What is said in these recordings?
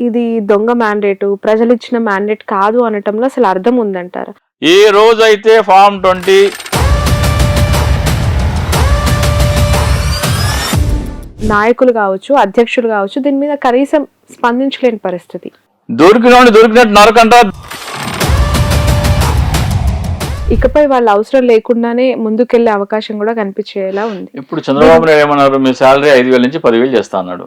ఇది దొంగ మ్యాండేట్, ప్రజలు ఇచ్చిన మ్యాండేట్ కాదు అనటంలో అసలు అర్థం ఉందంటారా? ఏ రోజైతే ఫామ్ 20 నాయకులు కావచ్చు, అధ్యక్షులు కావచ్చు, దీని మీద కనీసం స్పందించలేని పరిస్థితి. దొరికినట్టు నరకంట. ఇకపై వాళ్ళ అవసరం లేకుండానే ముందుకెళ్లే అవకాశం కూడా కనిపించేలా ఉంది. ఇప్పుడు చంద్రబాబు నాయుడు ఏమన్నారు, మీ శాలరీ 5,000 నుంచి 10,000 చేస్తా అన్నాడు.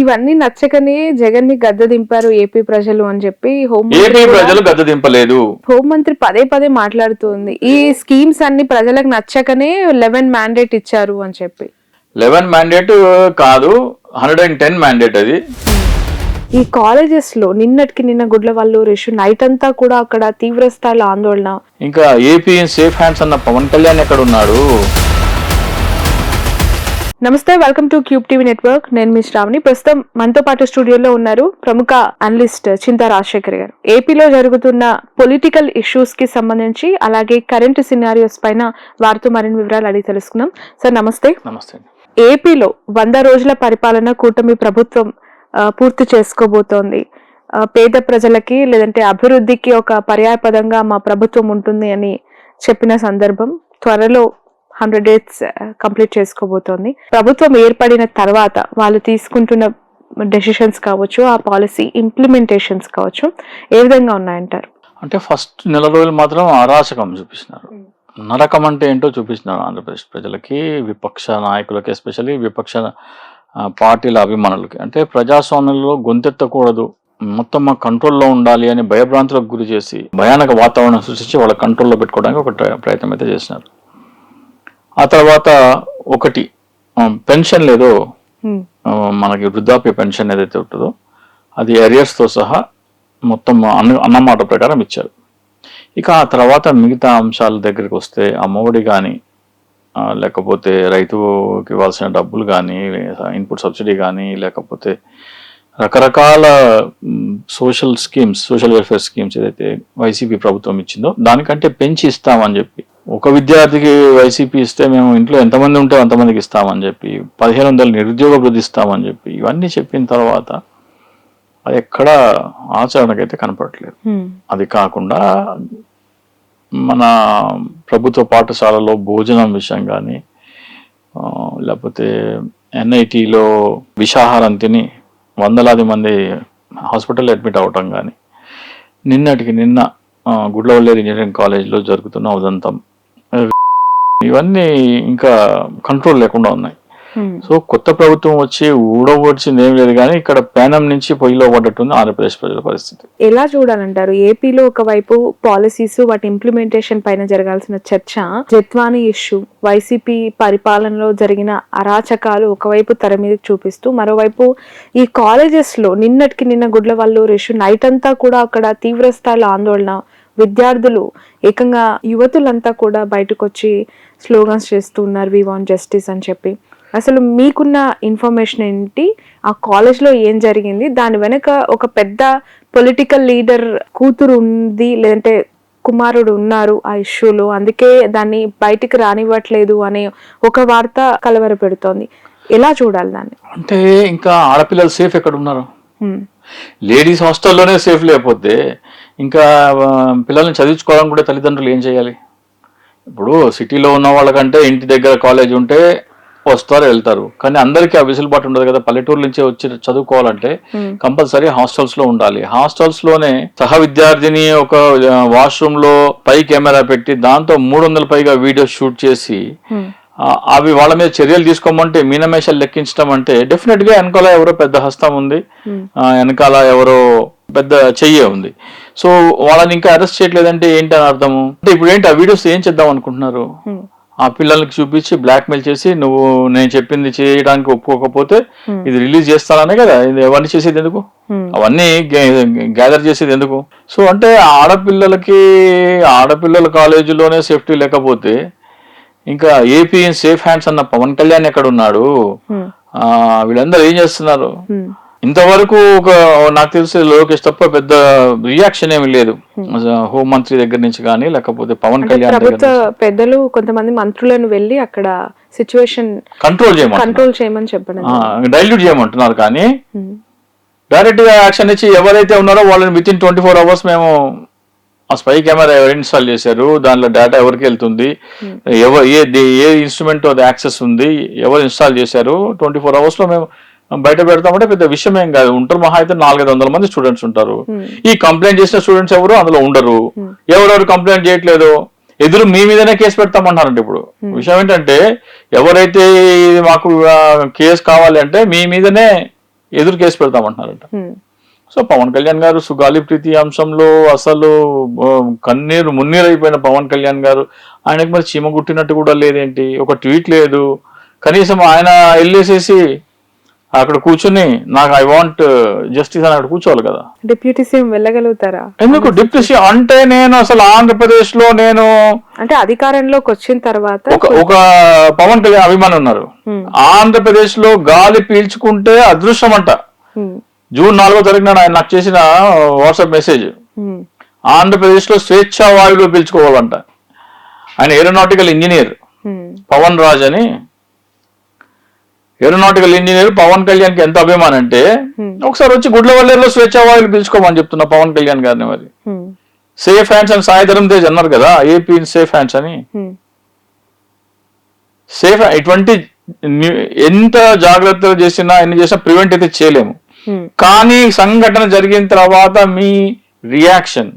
ఇవన్నీ నచ్చకనే జగన్ ని గద్దె దింపారు ఏపీ ప్రజలు అని చెప్పి ప్రజలు గద్దె దింపలేదు. హోంమంత్రి పదే పదే మాట్లాడుతుంది. ఈ స్కీమ్స్ అన్ని ప్రజలకు నచ్చకనే 11 మ్యాండేట్ ఇచ్చారు అని చెప్పి. 11 మ్యాండేట్ కాదు, 110 మ్యాండేట్ అది. ఈ కాలేజెస్ లో నిన్న గుడ్లవల్లూరు ఇష్యూ నైట్ అంతా కూడా అక్కడ తీవ్ర స్థాయిలో ఆందోళన. ఇంకా ఏపీ సేఫ్ హ్యాండ్స్ అన్న పవన్ కళ్యాణ్ ఎక్కడ ఉన్నాడు? నమస్తే, welcome to cube TV network. నేను మీ శ్రావణి. ప్రస్తుతం మనతో పాటు స్టూడియోలో ఉన్నారు ప్రముఖ అనలిస్ట్ చింతా రాజశేఖర్ గారు. ఏపీలో జరుగుతున్న పొలిటికల్ ఇష్యూస్ కి సంబంధించి, అలాగే కరెంట్ సినారియోస్ పైన వారితో మరిన్ని వివరాలు అడిగి తెలుసుకుందాం. సార్ నమస్తే. నమస్తే. ఏపీలో 100 రోజుల పరిపాలన కూటమి ప్రభుత్వం పూర్తి చేసుకోబోతోంది. పేద ప్రజలకి లేదంటే అభివృద్ధికి ఒక పర్యాయపదంగా మా ప్రభుత్వం ఉంటుంది అని చెప్పిన సందర్భం. త్వరలో 100 days కంప్లీట్ చేసుకోబోతోంది. ప్రభుత్వం ఏర్పడిన తర్వాత వాళ్ళు తీసుకుంటున్న డెసిషన్స్ కావచ్చు, ఆ పాలసీ ఇంప్లిమెంటేషన్స్ కావచ్చు, ఏ విధంగా ఉన్నాయంటారు? అంటే ఫస్ట్ నెల రోజులు మాత్రం అరాచకం చూపిస్తున్నారు. నరకం అంటే ఏంటో చూపిస్తున్నారు ఆంధ్రప్రదేశ్ ప్రజలకి, విపక్ష నాయకులకి, ఎస్పెషల్లీ విపక్ష పార్టీల అభిమానులకి. అంటే ప్రజాస్వామ్యంలో గొంతెత్తకూడదు, మొత్తం మా కంట్రోల్లో ఉండాలి అని భయభ్రాంతులకు గురి చేసి భయానక వాతావరణం సృష్టించి వాళ్ళ కంట్రోల్లో పెట్టుకోవడానికి ఒక ప్రయత్నం అయితే చేసినారు. ఆ తర్వాత ఒకటి పెన్షన్ లేదో, మనకి వృద్ధాప్య పెన్షన్ ఏదైతే ఉంటుందో అది అరియర్స్తో సహా మొత్తం అన్నమాట ప్రకారం ఇచ్చారు. ఇక ఆ తర్వాత మిగతా అంశాల దగ్గరికి వస్తే అమ్మఒడి కానీ, లేకపోతే రైతుకి ఇవ్వాల్సిన డబ్బులు కానీ, ఇన్పుట్ సబ్సిడీ కానీ, లేకపోతే రకరకాల సోషల్ వెల్ఫేర్ స్కీమ్స్ ఏదైతే వైసీపీ ప్రభుత్వం ఇచ్చిందో దానికంటే పెంచి ఇస్తామని చెప్పి, ఒక విద్యార్థికి వైసీపీ ఇస్తే మేము ఇంట్లో ఎంతమంది ఉంటే అంతమందికి ఇస్తామని చెప్పి, 1,500 నిరుద్యోగ వృద్ధి ఇస్తామని చెప్పి, ఇవన్నీ చెప్పిన తర్వాత అది ఎక్కడ ఆచరణకైతే కనపడట్లేదు. అది కాకుండా మన ప్రభుత్వ పాఠశాలలో భోజనం విషయం కానీ, లేకపోతే ఎన్ఐటీలో విషాహారం తిని వందలాది మంది హాస్పిటల్లో అడ్మిట్ అవ్వటం కానీ, నిన్నటికి నిన్న గుడ్లవల్లేరు ఇంజనీరింగ్ కాలేజ్లో జరుగుతున్న ఉదంతం, ఇవన్నీ ఇంకా కంట్రోల్ లేకుండా ఉన్నాయి. సో కొత్త ప్రభుత్వం వచ్చి ఊడవచ్చింది ఏం లేదు, కానీ ఇక్కడ పేనం నుంచి పొయ్యిలో పడ్డట్టుంది ఆంధ్రప్రదేశ్ ప్రజల పరిస్థితి. ఎలా చూడాలంటారు? ఏపీలో ఒకవైపు పాలసీస్, వాటి ఇంప్లిమెంటేషన్ పైన జరగాల్సిన చర్చ, జత్వానీ ఇష్యూ, వైసీపీ పరిపాలనలో జరిగిన అరాచకాలు ఒకవైపు తెర మీద చూపిస్తూ, మరోవైపు ఈ కాలేజెస్ లో నిన్న గుడ్లవల్లూరు ఇష్యూ నైట్ అంతా కూడా అక్కడ తీవ్ర స్థాయిలో ఆందోళన. విద్యార్థులు, ఏకంగా యువతులంతా కూడా బయటకు వచ్చి స్లోగన్స్ చేస్తూ ఉన్నారు, వి వాంట్ జస్టిస్ అని చెప్పి. అసలు మీకున్న ఇన్ఫర్మేషన్ ఏంటి? ఆ కాలేజ్లో ఏం జరిగింది? దాని వెనక ఒక పెద్ద పొలిటికల్ లీడర్ కూతురు ఉంది, లేదంటే కుమారుడు ఉన్నారు ఆ ఇష్యూలో, అందుకే దాన్ని బయటికి రానివ్వట్లేదు అనే ఒక వార్త కలవర పెడుతోంది. ఎలా చూడాలి దాన్ని? అంటే ఇంకా ఆడపిల్లలు సేఫ్ ఎక్కడ ఉన్నారు? లేడీస్ హాస్టల్లోనే సేఫ్ లేకపోతే ఇంకా పిల్లల్ని చదివించుకోవడానికి కూడా తల్లిదండ్రులు ఏం చేయాలి? ఇప్పుడు సిటీలో ఉన్న వాళ్ళకంటే ఇంటి దగ్గర కాలేజ్ ఉంటే వస్తారు, వెళ్తారు. కానీ అందరికీ ఆ వెసులుబాటు ఉండదు కదా. పల్లెటూరు నుంచి వచ్చి చదువుకోవాలంటే కంపల్సరీ హాస్టల్స్ లో ఉండాలి. హాస్టల్స్ లోనే సహ విద్యార్థిని ఒక వాష్రూమ్ లో పై కెమెరా పెట్టి దాంతో 300 పైగా వీడియోస్ షూట్ చేసి అవి వాళ్ళ మీద చర్యలు తీసుకోమంటే, మీనమేషాలు లెక్కించడం అంటే డెఫినెట్ గా వెనకాల ఎవరో పెద్ద హస్తం ఉంది, వెనకాల ఎవరో పెద్ద చెయ్యే ఉంది. సో వాళ్ళని ఇంకా అరెస్ట్ చేయట్లేదంటే ఏంటి అని అర్థము? అంటే ఇప్పుడు ఏంటి ఆ వీడియోస్ ఏం చేద్దాం అనుకుంటున్నారు? ఆ పిల్లలకి చూపించి బ్లాక్మెయిల్ చేసి, నువ్వు నేను చెప్పింది చేయడానికి ఒప్పుకోకపోతే ఇది రిలీజ్ చేస్తాననే కదా. ఇది అవన్నీ చేసేది ఎందుకు? అవన్నీ గ్యాదర్ చేసేది ఎందుకు? సో అంటే ఆడపిల్లల కాలేజీలోనే సేఫ్టీ లేకపోతే ఇంకా ఏపీ సేఫ్ హ్యాండ్స్ అన్న పవన్ కళ్యాణ్ ఎక్కడ ఉన్నాడు? వీళ్ళందరూ ఏం చేస్తున్నారు? ఇంతవరకు నాకు తెలిసి లోకేష్ తప్ప పెద్ద రియాక్షన్ ఏమి లేదు హోంమంత్రి దగ్గర నుంచి కానీ, లేకపోతే పవన్ కళ్యాణ్ ప్రభుత్వ పెద్దలు కొంతమంది మంత్రులను వెళ్ళి అక్కడ సిచ్యువేషన్ కంట్రోల్ చేయమని చెప్పడం, డైల్యూట్ చేయమంటున్నారు. కానీ డైరెక్ట్ గా యాక్షన్ ఇచ్చి ఎవరైతే ఉన్నారో వాళ్ళని విత్ ఇన్ 24 hours మేము ఆ స్పై కెమెరా ఎవరు ఇన్స్టాల్ చేశారు, దానిలో డేటా ఎవరికి వెళ్తుంది, ఏ ఇన్స్ట్రుమెంట్ అది యాక్సెస్ ఉంది, ఎవరు ఇన్స్టాల్ చేశారు, 24 hours లో మేము బయట పెడతామంటే పెద్ద విషయం ఏం కాదు. ఉంటారు మహా అయితే 400-500 మంది స్టూడెంట్స్ ఉంటారు. ఈ కంప్లైంట్ చేసిన స్టూడెంట్స్ ఎవరు అందులో ఉండరు. ఎవరెవరు కంప్లైంట్ చేయట్లేదు ఎదురు మీ మీదనే కేసు పెడతామంటారంటే ఇప్పుడు విషయం ఏంటంటే ఎవరైతే మాకు కేసు కావాలి అంటే మీ మీదనే ఎదురు కేసు పెడతామంటున్నారంట. సో పవన్ కళ్యాణ్ గారు సుగాలి ప్రీతి అంశంలో అసలు కన్నీరు మున్నీరు అయిపోయిన పవన్ కళ్యాణ్ గారు, ఆయనకు మరి చీమ గుట్టినట్టు కూడా లేదేంటి, ఒక ట్వీట్ లేదు, కనీసం ఆయన వెళ్ళేసేసి అక్కడ కూర్చుని నాకు ఐ వాంట్ జస్టిస్ అని అక్కడ కూర్చోవాలి కదా. డిప్యూటీ సీఎం వెళ్ళగలుగుతారా? ఎందుకు డిప్యూటీ సీఎం అంటే నేను అసలు ఆంధ్రప్రదేశ్ లో నేను అంటే అధికారంలోకి వచ్చిన తర్వాత ఒక పవన్ కళ్యాణ్ అభిమానులు ఉన్నారు. ఆంధ్రప్రదేశ్ లో గాలి పీల్చుకుంటే అదృష్టం అంట. June 4వ తారీఖున ఆయన నాకు చేసిన వాట్సాప్ మెసేజ్, ఆంధ్రప్రదేశ్ లో స్వేచ్ఛా వాయువులు పీల్చుకోవాలంట. ఆయన ఏరోనాటికల్ ఇంజనీర్ పవన్ రాజ్ అని, ఏరోనాటికల్ ఇంజనీర్ పవన్ కళ్యాణ్ కి ఎంత అభిమానం అంటే ఒకసారి వచ్చి గుడ్లవల్లేరులో స్వేచ్ఛా వాయువులు పీల్చుకోమని చెప్తున్నా పవన్ కళ్యాణ్ గారిని. మరి సేఫ్ హ్యాండ్స్ అని సాయి ధరమ్ తేజ్ అన్నారు కదా, ఏపీ సేఫ్ హ్యాండ్స్ అని. సేఫ్ ఇటువంటి ఎంత జాగ్రత్తలు చేసినా ఎన్ని చేసినా ప్రివెంట్ అయితే చేయలేము. కానీ సంఘటన జరిగిన తర్వాత మీ రియాక్షన్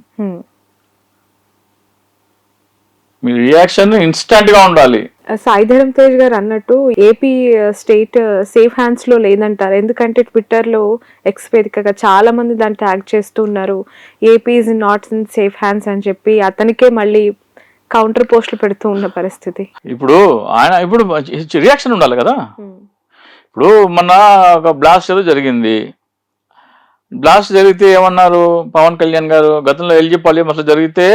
ఇన్స్టంట్ గా ఉండాలి. సాయి ధరమ్ తేజ్ గారు అన్నట్టు ఏపీ స్టేట్ సేఫ్ హ్యాండ్స్ లో లేదంటారు. ఎందుకంటే ట్విట్టర్ లో ఎక్స్ వేదికగా చాలా మంది దాన్ని ట్యాగ్ చేస్తున్నారు, AP is not in safe hands అని చెప్పి అతనికే మళ్ళీ కౌంటర్ పోస్టులు పెడుతూ ఉన్న పరిస్థితి. ఇప్పుడు ఆయన ఇప్పుడు రియాక్షన్ ఉండాలి కదా. ఇప్పుడు మొన్న ఒక బ్లాస్ట్ ఏదో జరిగింది, బ్లాస్ట్ జరిగితే ఏమన్నారు పవన్ కళ్యాణ్ గారు, గతంలో ఎల్జీ పాలెం అసలు జరిగితే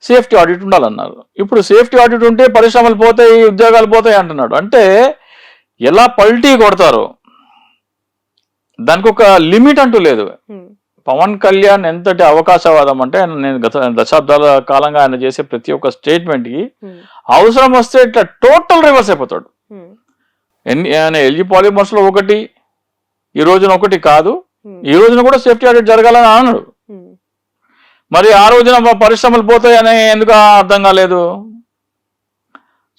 సేఫ్టీ ఆడిట్ ఉండాలన్నారు. ఇప్పుడు సేఫ్టీ ఆడిట్ ఉంటే పరిశ్రమలు పోతాయి, ఉద్యోగాలు పోతాయి అంటున్నాడు. అంటే ఎలా పల్టీ కొడతారు, దానికి ఒక లిమిట్ అంటూ లేదు. పవన్ కళ్యాణ్ ఎంతటి అవకాశవాదం అంటే నేను గత దశాబ్దాల కాలంగా ఆయన చేసే ప్రతి ఒక్క స్టేట్మెంట్ కి అవసరం వస్తే ఇట్లా టోటల్ రివర్స్ అయిపోతాడు. ఆయన ఎల్జీ పాలిమర్స్ లో ఒకటి, ఈ రోజున ఒకటి కాదు, ఈ రోజున కూడా సేఫ్టీ ఆడిట్ జరగాలని అన్నాడు. మరి ఆ రోజున పరిశ్రమలు పోతాయని ఎందుకు అర్థం కాలేదు.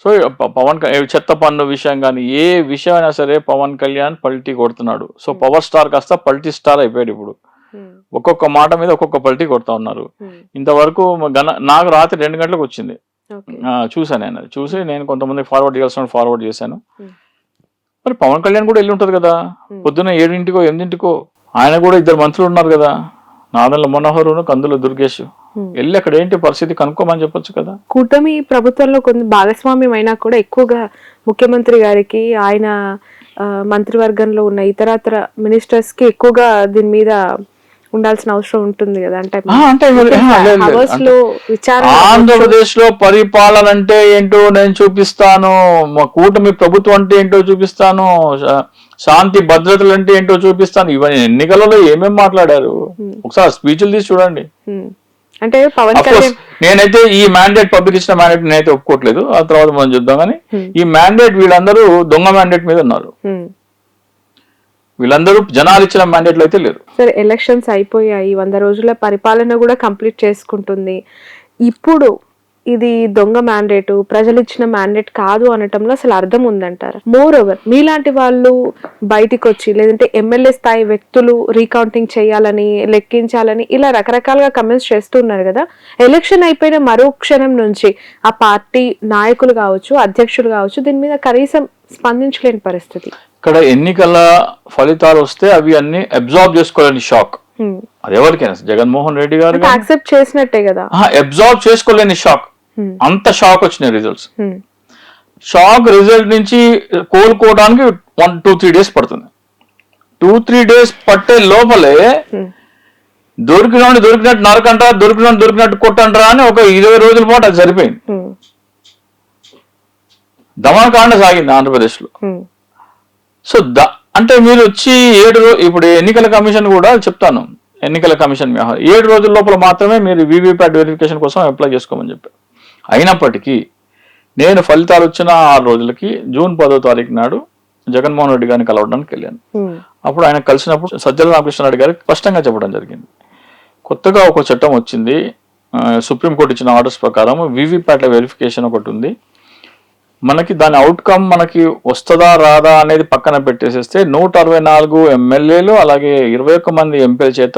సో పవన్ చెత్త పన్ను విషయం కానీ ఏ విషయం అయినా సరే పవన్ కళ్యాణ్ పల్టీ కొడుతున్నాడు. సో పవర్ స్టార్ కాస్త పల్టీ స్టార్ అయిపోయాడు. ఇప్పుడు ఒక్కొక్క మాట మీద ఒక్కొక్క పల్టీ కొడతా ఉన్నారు. ఇంతవరకు నాకు రాత్రి 2 గంటలకు వచ్చింది, చూసాను. నేను చూసి నేను కొంతమంది ఫార్వర్డ్ చేయాల్సిన ఫార్వర్డ్ చేశాను. మరి పవన్ కళ్యాణ్ కూడా వెళ్ళి ఉంటది కదా, పొద్దున్న 7ంటికో 8ంటికో. ఆయన కూడా 2 మంత్రులు ఉన్నారు కదా, నాదెండ్ల మనోహర్, కందుల దుర్గేష్. వెళ్ళి అక్కడ ఏంటి పరిస్థితి కనుక్కోమని చెప్పొచ్చు కదా. కూటమి ప్రభుత్వంలో కొంత భాగస్వామ్యం అయినా కూడా ఎక్కువగా ముఖ్యమంత్రి గారికి, ఆయన మంత్రివర్గంలో ఉన్న ఇతరత్ర మినిస్టర్స్ కి ఎక్కువగా దీని మీద ఉండాల్సిన అవసరం ఉంటుంది కదా. అంటే ఆంధ్రప్రదేశ్ లో పరిపాలన అంటే ఏంటో నేను చూపిస్తాను, మా కూటమి ప్రభుత్వం అంటే ఏంటో చూపిస్తాను, శాంతి భద్రతలు అంటే ఏంటో చూపిస్తాను. ఇవన్నీ ఎన్నికలలో ఏమేమి మాట్లాడారు ఒకసారి స్పీచ్లు తీసి చూడండి. అంటే పవన్ కళ్యాణ్ నేనైతే ఈ మ్యాండేట్ పబ్లిక్ ఇచ్చిన మ్యాండేట్ నేనైతే ఒప్పుకోవట్లేదు, ఆ తర్వాత మనం చూద్దాం. కానీ ఈ మ్యాండేట్ వీళ్ళందరూ దొంగ మ్యాండేట్ మీద ఉన్నారు. వీళ్ళందరూ జనాలు ఇచ్చిన మ్యాండేట్లు అయితే లేరు. సరే, ఎలక్షన్స్ అయిపోయాయి, 100 రోజుల పరిపాలన కూడా కంప్లీట్ చేసుకుంటుంది. ఇప్పుడు ఇది దొంగ మ్యాండేట్, ప్రజలు ఇచ్చిన మ్యాండేట్ కాదు అనటంలో అసలు అర్థం ఉందంటారు? మోర్ ఓవర్ మీలాంటి వాళ్ళు బయటికి వచ్చి, లేదంటే ఎమ్మెల్యే స్థాయి వ్యక్తులు రీకౌంటింగ్ చేయాలని, లెక్కించాలని ఇలా రకరకాలుగా కమెంట్స్ చేస్తున్నారు కదా. ఎలక్షన్ అయిపోయిన మరో క్షణం నుంచి ఆ పార్టీ నాయకులు కావచ్చు, అధ్యక్షులు కావచ్చు, దీని మీద కనీసం స్పందించలేని పరిస్థితి. ఇక్కడ ఎన్నికల ఫలితాలు వస్తే అవి అన్ని అబ్జార్బ్ చేసుకోలేని షాక్. అది ఎవరికైనా జగన్మోహన్ రెడ్డి గారు యాక్సెప్ట్ చేసినట్టే కదా, అబ్జార్బ్ చేసుకోలేని షాక్. అంత షాక్ వచ్చినాయి రిజల్ట్స్. షాక్ రిజల్ట్ నుంచి కోలుకోవడానికి 1-2-3 డేస్ పడుతుంది. 2-3 డేస్ పట్టే లోపలే దొరికినట్టు నరకంటారా, దొరికినట్టు కొట్టంటారా అని ఒక 20 రోజుల పాటు అది సరిపోయింది. దమనకాండ సాగింది ఆంధ్రప్రదేశ్ లో. సో అంటే మీరు వచ్చి 7 ఇప్పుడు ఎన్నికల కమిషన్ కూడా చెప్తాను, ఎన్నికల కమిషన్ 7 రోజుల లోపల మాత్రమే మీరు వీవీప్యాట్ వెరిఫికేషన్ కోసం అప్లై చేసుకోమని చెప్పారు. అయినప్పటికీ నేను ఫలితాలు వచ్చిన 6 రోజులకి జూన్ 10వ తారీఖు నాడు జగన్మోహన్ రెడ్డి గారిని కలవడానికి వెళ్ళాను. అప్పుడు ఆయన కలిసినప్పుడు సజ్జల రామకృష్ణారెడ్డి గారికి స్పష్టంగా చెప్పడం జరిగింది, కొత్తగా ఒక చట్టం వచ్చింది, సుప్రీంకోర్టు ఇచ్చిన ఆర్డర్స్ ప్రకారం వీవీప్యాట్ల వెరిఫికేషన్ ఒకటి ఉంది, మనకి దాని అవుట్కమ్ మనకి వస్తుందా రాదా అనేది పక్కన పెట్టేసేస్తే 164 ఎమ్మెల్యేలు అలాగే 21 మంది ఎంపీల చేత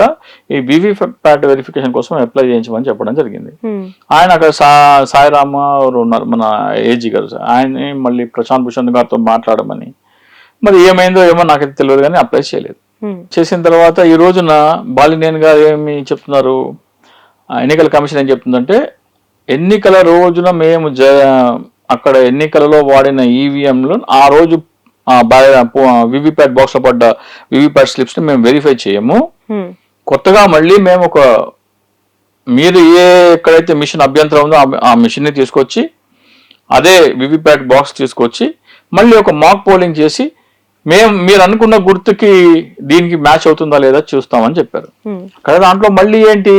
ఈ వీవీప్యాట్ వెరిఫికేషన్ కోసం అప్లై చేయించమని చెప్పడం జరిగింది. ఆయన అక్కడ సాయిరామ ఉన్నారు, మన ఏజీ గారు, ఆయన్ని మళ్ళీ ప్రశాంత్ భూషణ్ గారితో మాట్లాడమని, మరి ఏమైందో ఏమో నాకైతే తెలియదు కానీ అప్లై చేయలేదు. చేసిన తర్వాత ఈ రోజున బాలినేని గారు ఏమి చెప్తున్నారు, ఎన్నికల కమిషన్ ఏం చెప్తుందంటే, ఎన్నికల రోజున మేము అక్కడ ఎన్నికలలో వాడిన ఈవీఎంలు ఆ రోజు వివిప్యాట్ బాక్స్ లో పడ్డ వివిప్యాట్ స్లిప్స్ ని మేము వెరిఫై చేయము, కొత్తగా మళ్ళీ మేము మీరు ఎక్కడైతే మిషన్ అభ్యంతరం ఉందో ఆ మిషన్ ని తీసుకొచ్చి అదే వివిప్యాట్ బాక్స్ తీసుకొచ్చి మళ్ళీ ఒక మాక్ పోలింగ్ చేసి మీరు అనుకున్న గుర్తుకి దీనికి మ్యాచ్ అవుతుందా లేదా చూస్తామని చెప్పారు. కదా దాంట్లో మళ్ళీ ఏంటి,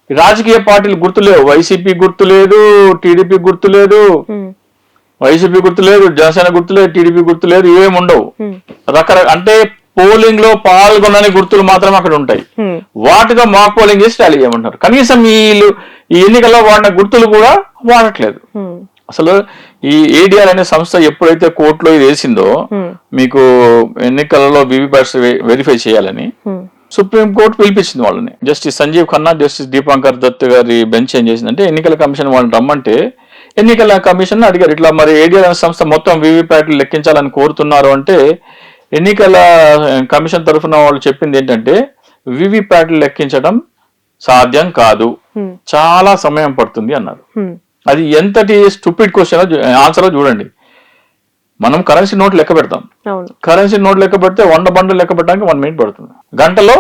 రాజకీయ పార్టీలు గుర్తు లేవు, వైసీపీ గుర్తు లేదు, టీడీపీ గుర్తు లేదు, వైసీపీ గుర్తు లేదు, జనసేన గుర్తు లేదు, టీడీపీ గుర్తు లేదు, ఏమి ఉండవు. అంటే పోలింగ్ లో పాల్గొనని గుర్తులు మాత్రం అక్కడ ఉంటాయి, వాటితో మాక్ పోలింగ్ చేసి టాలీ చేయమంటారు. కనీసం వీళ్ళు ఈ ఎన్నికల్లో వాడిన గుర్తులు కూడా వాడట్లేదు. అసలు ఈ ఏడిఆర్ అనే సంస్థ ఎప్పుడైతే కోర్టులో ఇది వేసిందో మీకు ఎన్నికలలో వీవీప్యాట్స్ వెరిఫై చేయాలని, సుప్రీంకోర్టు పిలిపించింది వాళ్ళని. జస్టిస్ సంజీవ్ ఖన్నా, జస్టిస్ దీపాంకర్ దత్ గారి బెంచ్ ఏం చేసిందంటే, ఎన్నికల కమిషన్ వాళ్ళని రమ్మంటే ఎన్నికల కమిషన్ అడిగారు, ఇట్లా మరి ఏడిఆర్ అనే సంస్థ మొత్తం వీవీప్యాట్లు లెక్కించాలని కోరుతున్నారు అంటే, ఎన్నికల కమిషన్ తరఫున వాళ్ళు చెప్పింది ఏంటంటే, వీవీప్యాట్లు లెక్కించడం సాధ్యం కాదు, చాలా సమయం పడుతుంది అన్నారు. అది ఎంతటి స్టూపిడ్ క్వశ్చన్ ఆన్సర్ చూడండి. మనం కరెన్సీ నోట్ లెక్క పెడతాం, కరెన్సీ నోట్ లెక్క పెడితే 100 బండలు లెక్క పెట్టడానికి 1 మినిట్ పడుతుంది, గంటలో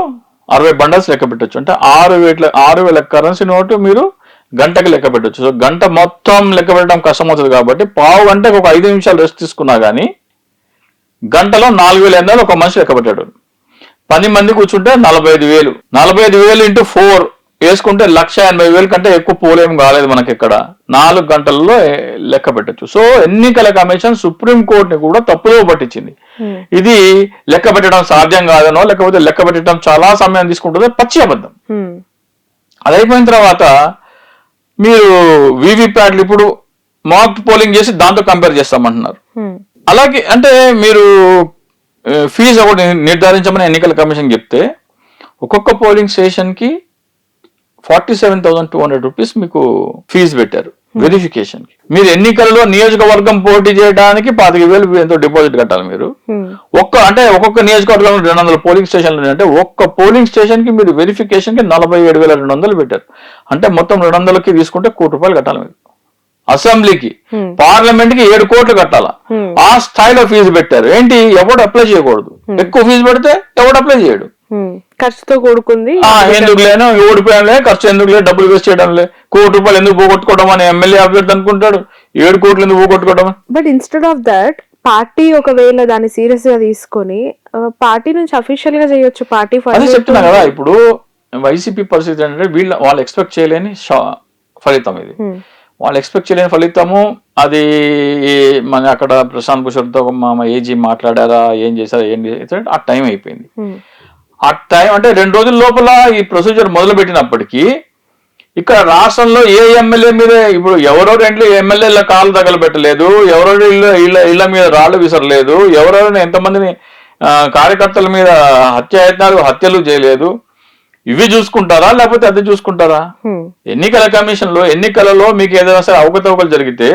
60 బండల్స్ లెక్క పెట్టచ్చు. అంటే 6,000 కరెన్సీ నోటు మీరు గంటకి లెక్క పెట్టచ్చు. సో గంట మొత్తం లెక్క పెట్టడం కష్టం అవుతుంది కాబట్టి పావు గంటకు ఒక 5 నిమిషాలు రెస్ట్ తీసుకున్నా కానీ గంటలో 4,800 ఒక మనిషి లెక్క పెట్టాడు. 10 మంది కూర్చుంటే 45,000, 45,000 ఇంటూ 4 వేసుకుంటే 1,80,000 కంటే ఎక్కువ పోలేం కాలేదు మనకి ఇక్కడ. 4 గంటల్లో లెక్క పెట్టచ్చు. సో ఎన్నికల కమిషన్ సుప్రీంకోర్టుని కూడా తప్పుదో పట్టించింది. ఇది లెక్క పెట్టడం సాధ్యం కాదనో లేకపోతే లెక్క పెట్టడం చాలా సమయం తీసుకుంటుందో పచ్చి అబద్ధం. అది అయిపోయిన తర్వాత మీరు వీవీప్యాట్లు ఇప్పుడు మాక్ పోలింగ్ చేసి దాంతో కంపేర్ చేస్తామంటున్నారు. అలాగే అంటే మీరు ఫీజు ఒకటి నిర్ధారించమని ఎన్నికల కమిషన్ చెప్తే ఒక్కొక్క పోలింగ్ స్టేషన్ కి 47,200 రూపీస్ మీకు ఫీజు పెట్టారు వెరిఫికేషన్ కి. మీరు ఎన్నికల్లో నియోజకవర్గం పోటీ చేయడానికి 25,000 ఎంతో డిపాజిట్ కట్టాలి మీరు. ఒక్కొక్క నియోజకవర్గంలో 200 పోలింగ్ స్టేషన్లు అంటే ఒక్క పోలింగ్ స్టేషన్ కి మీరు వెరిఫికేషన్ కి 47,200 పెట్టారు. అంటే మొత్తం 200కి తీసుకుంటే ₹1,00,00,000 కట్టాలి మీరు. అసెంబ్లీకి, పార్లమెంట్ కి 7 కోట్లు కట్టాలా, ఆ స్థాయిలో ఫీజు పెట్టారు. ఏంటి, ఎవడు అప్లై చేయకూడదు, ఎక్కువ ఫీజు పెడితే ఎవడు అప్లై చేయడు, ఖర్చుతో కూడుకుంది. ఎందుకు లేను ఓడిపోయానులే, ఖర్చు ఎందుకు లేదు, డబ్బులు వేస్ట్ చేయడంలే, ₹1,00,00,000 ఎందుకు పోగొట్టుకోవడం అని ఎమ్మెల్యే అభ్యర్థి అనుకుంటాడు, 7 కోట్లు ఎందుకు పోగొట్టుకోవడం. But instead of that party ఒకవేళ దాన్ని సీరియస్ గా తీసుకొని పార్టీ నుంచి అఫీషియల్ గా చేయొచ్చు. పార్టీ అదే చెప్తున్నా కదా, ఇప్పుడు వైసీపీ పరిస్థితి ఏంటంటే వాళ్ళు ఎక్స్పెక్ట్ చేయలేని ఫలితం ఇది. వాళ్ళు ఎక్స్పెక్ట్ చేయలేని ఫలితము. అది మన అక్కడ ప్రశాంత్ భూషణ్తో మా ఏజీ మాట్లాడారా, ఏం చేశారా, ఏం చేశారు, ఆ టైం అయిపోయింది. ఆ టైం అంటే 2 రోజుల లోపల ఈ ప్రొసీజర్ మొదలు పెట్టినప్పటికీ ఇక్కడ రాష్ట్రంలో ఏ ఎమ్మెల్యే మీద ఇప్పుడు ఎవరో 2 ఎమ్మెల్యేల కాళ్ళు తగలబెట్టలేదు, ఎవరో ఇళ్ల మీద రాళ్లు విసరలేదు, ఎవరెవరైనా ఎంతమందిని కార్యకర్తల మీద హత్యలు చేయలేదు. ఇవి చూసుకుంటారా లేకపోతే అది చూసుకుంటారా? ఎన్నికల కమిషన్ లో ఎన్నికలలో మీకు ఏదైనా సరే అవకతవకలు జరిగితే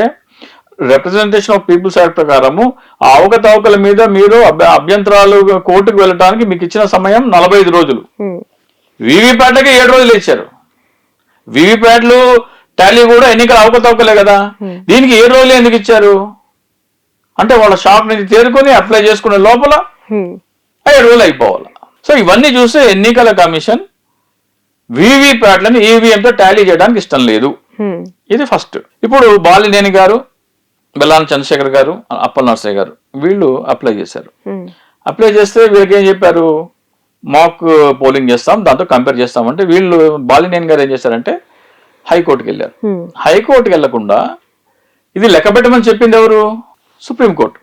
రిప్రజెంటేషన్ ఆఫ్ పీపుల్స్ యాక్ట్ ప్రకారము ఆ అవకతవకల మీద మీరు అభ్యంతరాలు కోర్టుకు వెళ్ళడానికి మీకు ఇచ్చిన సమయం 45 రోజులు. వీవీప్యాట్లకి 7 రోజులు ఇచ్చారు. వీవీప్యాట్లు టాలీ కూడా ఎన్నికల అవకతవకలే కదా, దీనికి 7 రోజులు ఎందుకు ఇచ్చారు అంటే వాళ్ళ షాప్ నుంచి తేరుకొని అప్లై చేసుకునే లోపల 7 రోజులు అయిపోవాలి. సో ఇవన్నీ చూస్తే ఎన్నికల కమిషన్ వీవీప్యాట్లను ఈవీఎంతో టాలీ చేయడానికి ఇష్టం లేదు. ఇది ఫస్ట్. ఇప్పుడు బాలినేని గారు, బెల్లాన చంద్రశేఖర్ గారు, అప్పల్ నర్సయ్య గారు వీళ్ళు అప్లై చేశారు. అప్లై చేస్తే వీళ్ళకి ఏం చెప్పారు, మాక్ పోలింగ్ చేస్తాం, దాంతో కంపేర్ చేస్తామంటే వీళ్ళు బాలినేని గారు ఏం చేశారంటే హైకోర్టుకి వెళ్ళారు. హైకోర్టుకి వెళ్లకుండా ఇది లెక్క పెట్టమని చెప్పింది ఎవరు? Supreme court.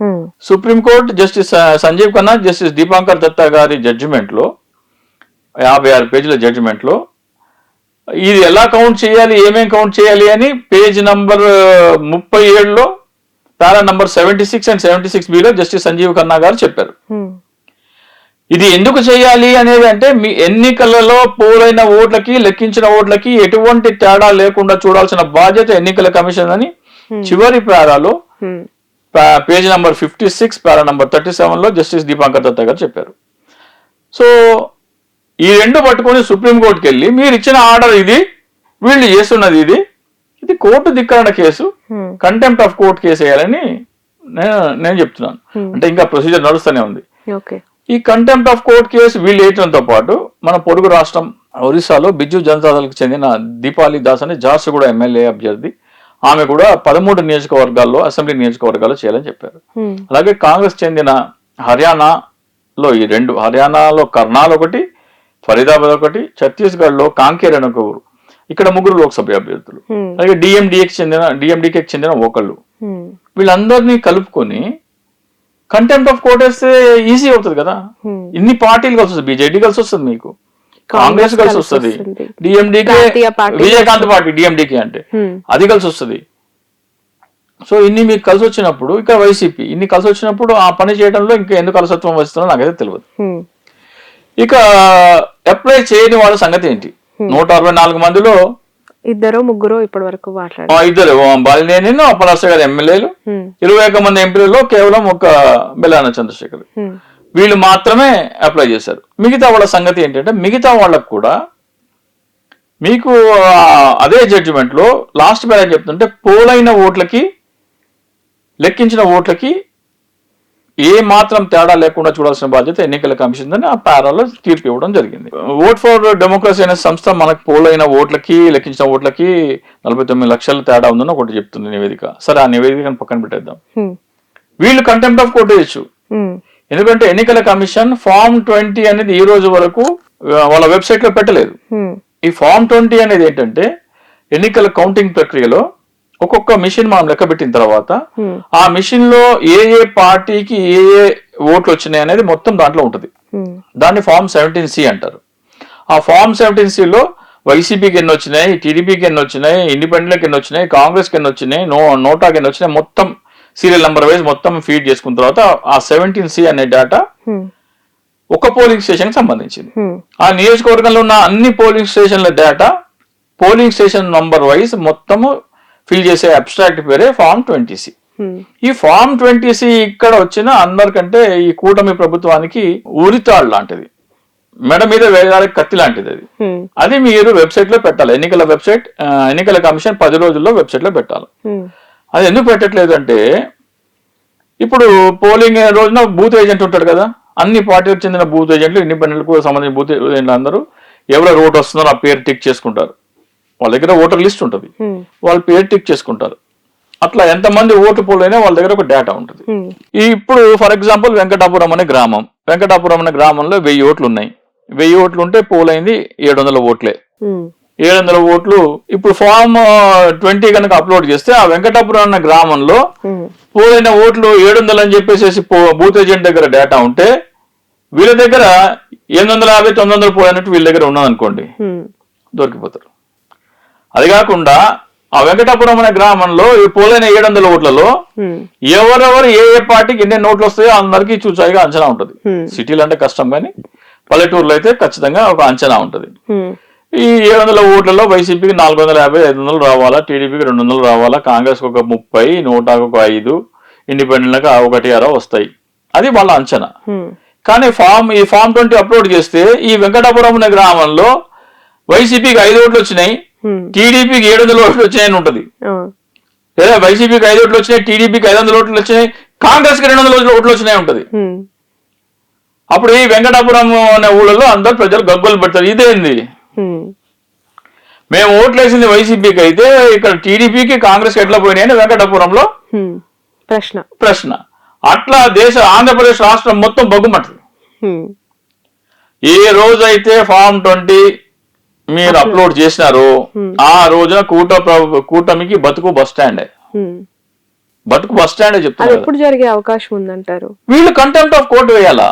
Supreme court justice Sanjiv Khanna, justice Dipankar Datta గారి జడ్జిమెంట్ లో 56 పేజీల జడ్జిమెంట్ లో ఇది ఎలా కౌంట్ చేయాలి, ఏమేం కౌంట్ చేయాలి అని పేజ్ నంబర్ 37లో para number 76 and 76B justice Sanjiv Khanna గారు చెప్పారు. ఇది ఎందుకు చేయాలి అనేది అంటే మీ ఎన్నికలలో పోలైన ఓట్లకి లెక్కించిన ఓట్లకి ఎటువంటి తేడా లేకుండా చూడాల్సిన బాధ్యత ఎన్నికల కమిషన్ అని చివరి పారాలో పేజ్ నంబర్ 56 పారా నంబర్ 37లో జస్టిస్ దీపాంకర్ దత్తా గారు చెప్పారు. సో ఈ రెండు పట్టుకొని సుప్రీంకోర్టుకి వెళ్ళి మీరు ఇచ్చిన ఆర్డర్ ఇది, వీళ్ళు చేస్తున్నది ఇది కోర్టు ధిక్కరణ case, contempt of court case వేయాలని నేను చెప్తున్నాను. అంటే ఇంకా ప్రొసీజర్ నడుస్తూనే ఉంది. ఈ కంటెంప్ట్ ఆఫ్ కోర్ట్ కేసు వీళ్ళు వేయడంతో పాటు మన పొరుగు రాష్ట్రం ఒరిస్సాలో బిజు జనతాదళకు చెందిన దీపాలి దాస్ అనే జార్సుగూడ ఎమ్మెల్యే అభ్యర్థి, ఆమె కూడా 13 నియోజకవర్గాల్లో అసెంబ్లీ నియోజకవర్గాల్లో చేయాలని చెప్పారు. అలాగే కాంగ్రెస్ చెందిన హర్యానాలో ఈ రెండు, హర్యానాలో కర్నాల్ ఒకటి, ఫరీదాబాద్ ఒకటి, ఛత్తీస్గఢ్ లో కాంకేర్ అని ఒక ఊరు, ఇక్కడ 3 లోక్సభ అభ్యర్థులు, అలాగే డిఎండికేకి చెందిన ఒకళ్ళు, వీళ్ళందరినీ కలుపుకొని కంటెంప్ట్ ఆఫ్ కోర్ట్ వేస్తే ఈజీ అవుతుంది కదా. ఇన్ని పార్టీలు కలిసి వస్తుంది, బీజేపీ కలిసి వస్తుంది, మీకు కాంగ్రెస్ కలిసి వస్తుంది, డిఎండికే విజయకాంత్ పార్టీ డిఎండికే అంటే అది కలిసి వస్తుంది. సో ఇన్ని మీకు కలిసి వచ్చినప్పుడు ఇక వైసీపీ ఇన్ని కలిసి వచ్చినప్పుడు ఆ పని చేయడంలో ఇంకా ఎందుకు అలసత్వం వస్తుందో నాకైతే తెలియదు. ఇక అప్లై చేయని వాళ్ళ సంగతి ఏంటి? 164 మందిలో 2-3 ఇప్పటి వరకు ఇద్దరు బాలినేని అప్పలరాజు గారి ఎమ్మెల్యేలు, 21 మంది ఎంపీలలో కేవలం ఒక బెల్లాన చంద్రశేఖర్, వీళ్ళు మాత్రమే అప్లై చేశారు. మిగతా వాళ్ళ సంగతి ఏంటంటే మిగతా వాళ్ళకు కూడా మీకు అదే జడ్జిమెంట్ లో లాస్ట్ పేరా చెప్తుంటే పోలైన ఓట్లకి లెక్కించిన ఓట్లకి ఏ మాత్రం తేడా లేకుండా చూడాల్సిన బాధ్యత ఎన్నికల కమిషన్ అని ఆ పారాలో తీర్పు ఇవ్వడం జరిగింది. ఓట్ ఫర్ డెమోక్రసీ అనే సంస్థ మనకు పోలైన ఓట్లకి లెక్కించిన ఓట్లకి 49 లక్షల తేడా ఉందని ఒకటి చెప్తుంది నివేదిక. సరే, ఆ నివేదికను పక్కన పెట్టేద్దాం. వీళ్ళు కంటెంప్ట్ ఆఫ్ కోర్ట్ వేయచ్చు, ఎందుకంటే ఎన్నికల కమిషన్ ఫామ్ 20 అనేది ఈ రోజు వరకు వాళ్ళ వెబ్సైట్ లో పెట్టలేదు. ఈ ఫామ్ 20 అనేది ఏంటంటే ఎన్నికల కౌంటింగ్ ప్రక్రియలో ఒక్కొక్క మిషన్ మనం లెక్క పెట్టిన తర్వాత ఆ మిషన్ లో ఏ పార్టీకి ఏ ఓట్లు వచ్చినాయి అనేది మొత్తం దాంట్లో ఉంటుంది. దాన్ని ఫామ్ 17C అంటారు. ఆ ఫామ్ 17Cలో వైసీపీకి ఎన్ని వచ్చినాయి, టీడీపీకి ఎన్ని వచ్చినాయి, ఇండిపెండెంట్కి ఎన్ని వచ్చినాయి, కాంగ్రెస్కి ఎన్ని వచ్చినాయి, నోటాకి ఎన్ని వచ్చినాయి, మొత్తం సీరియల్ నెంబర్ వైజ్ మొత్తం ఫీడ్ చేసుకున్న తర్వాత ఆ 17C అనే డేటా ఒక పోలింగ్ స్టేషన్ కి సంబంధించింది. ఆ నియోజకవర్గంలో ఉన్న అన్ని పోలింగ్ స్టేషన్ల data polling station number wise మొత్తము ఫిల్ చేసే అబ్స్ట్రాక్ట్ పేరే ఫామ్ 20C. ఈ ఫామ్ 20C ఇక్కడ వచ్చిన అందరికంటే ఈ కూటమి ప్రభుత్వానికి ఉరితాడు లాంటిది, మెడ మీద వేయడానికి కత్తి లాంటిది. అది మీరు వెబ్సైట్ లో పెట్టాలి. ఎన్నికల కమిషన్ 10 రోజుల్లో వెబ్సైట్ లో పెట్టాలి. అది ఎందుకు పెట్టట్లేదు అంటే ఇప్పుడు పోలింగ్ రోజున బూత్ ఏజెంట్ ఉంటాడు కదా, అన్ని పార్టీలకు చెందిన బూత్ ఏజెంట్లు, ఇండిపెండెంట్ సంబంధించిన బూత్ ఏజెంట్లు అందరూ ఎవరో ఓటు వస్తున్నారో ఆ పేరు టిక్ చేసుకుంటారు. వాళ్ళ దగ్గర ఓటర్ లిస్ట్ ఉంటుంది, వాళ్ళ పేరు టిక్ చేసుకుంటారు. అట్లా ఎంతమంది ఓటు పోలైనా వాళ్ళ దగ్గర ఒక డేటా ఉంటుంది. ఇప్పుడు ఫర్ ఎగ్జాంపుల్ వెంకటాపురం అనే గ్రామంలో 1000 ఓట్లు ఉన్నాయి. 1000 ఓట్లు ఉంటే పోలైంది 700 ఓట్లే. 700 ఓట్లు ఇప్పుడు ఫామ్ 20 కనుక అప్లోడ్ చేస్తే ఆ వెంకటాపురం అన్న గ్రామంలో పోలైన ఓట్లు 700 అని చెప్పేసి బూత్ ఏజెంట్ దగ్గర డేటా ఉంటే వీళ్ళ దగ్గర 850, 900 పోలైనట్టు వీళ్ళ దగ్గర ఉన్నదనుకోండి, దొరికిపోతారు. అది కాకుండా ఆ వెంకటాపురం అనే గ్రామంలో ఈ పోలైన 700 ఓట్లలో ఎవరెవరు ఏ పార్టీకి ఎన్ని ఓట్లు వస్తాయో అందరికీ చూచాయిగా అంచనా ఉంటుంది. సిటీలు అంటే కష్టం, కానీ పల్లెటూరులో అయితే ఖచ్చితంగా ఒక అంచనా ఉంటుంది. ఈ 700 ఓట్లలో వైసీపీకి 450, 500 రావాలా, టీడీపీకి 200 రావాలా, కాంగ్రెస్ ఒక 30, నోటాకు ఒక 5, ఇండిపెండెంట్ గా 1-6 వస్తాయి. అది వాళ్ళ అంచనా. కానీ ఈ ఫామ్ 20 అప్లోడ్ చేస్తే ఈ వెంకటాపురం అనే గ్రామంలో వైసీపీకి 5 ఓట్లు వచ్చినాయి, టీడీపీకి 700 ఓట్లు వచ్చినాయని ఉంటది. లేదా వైసీపీకి 5 ఓట్లు వచ్చినాయి, టీడీపీకి 500 ఓట్లు వచ్చినాయి, కాంగ్రెస్ కి 200 ఓట్లు వచ్చినాయి ఉంటది. అప్పుడు ఈ వెంకటాపురం అనే ఊళ్ళలో అందరు ప్రజలు గగ్గోలు పెడతారు, ఇదేంది మేము ఓట్లు వేసింది వైసీపీకి అయితే ఇక్కడ టీడీపీకి కాంగ్రెస్ కి ఎట్లా పోయినాయి అని వెంకటాపురంలో ప్రశ్న. అట్లా ఆంధ్రప్రదేశ్ రాష్ట్రం మొత్తం బగ్గుమంటది. ఏ రోజైతే ఫామ్ 20 మీరు అప్లోడ్ చేసినారు ఆ రోజున కూటమికి బతుకు బస్ స్టాండ్. బతుకు బస్ స్టాండ్ అది చెప్తున్నారు. ఎప్పుడు జరిగే అవకాశం ఉందంటారు? వీళ్ళు కంటెంప్ట్ ఆఫ్ కోర్టు వేయాలా?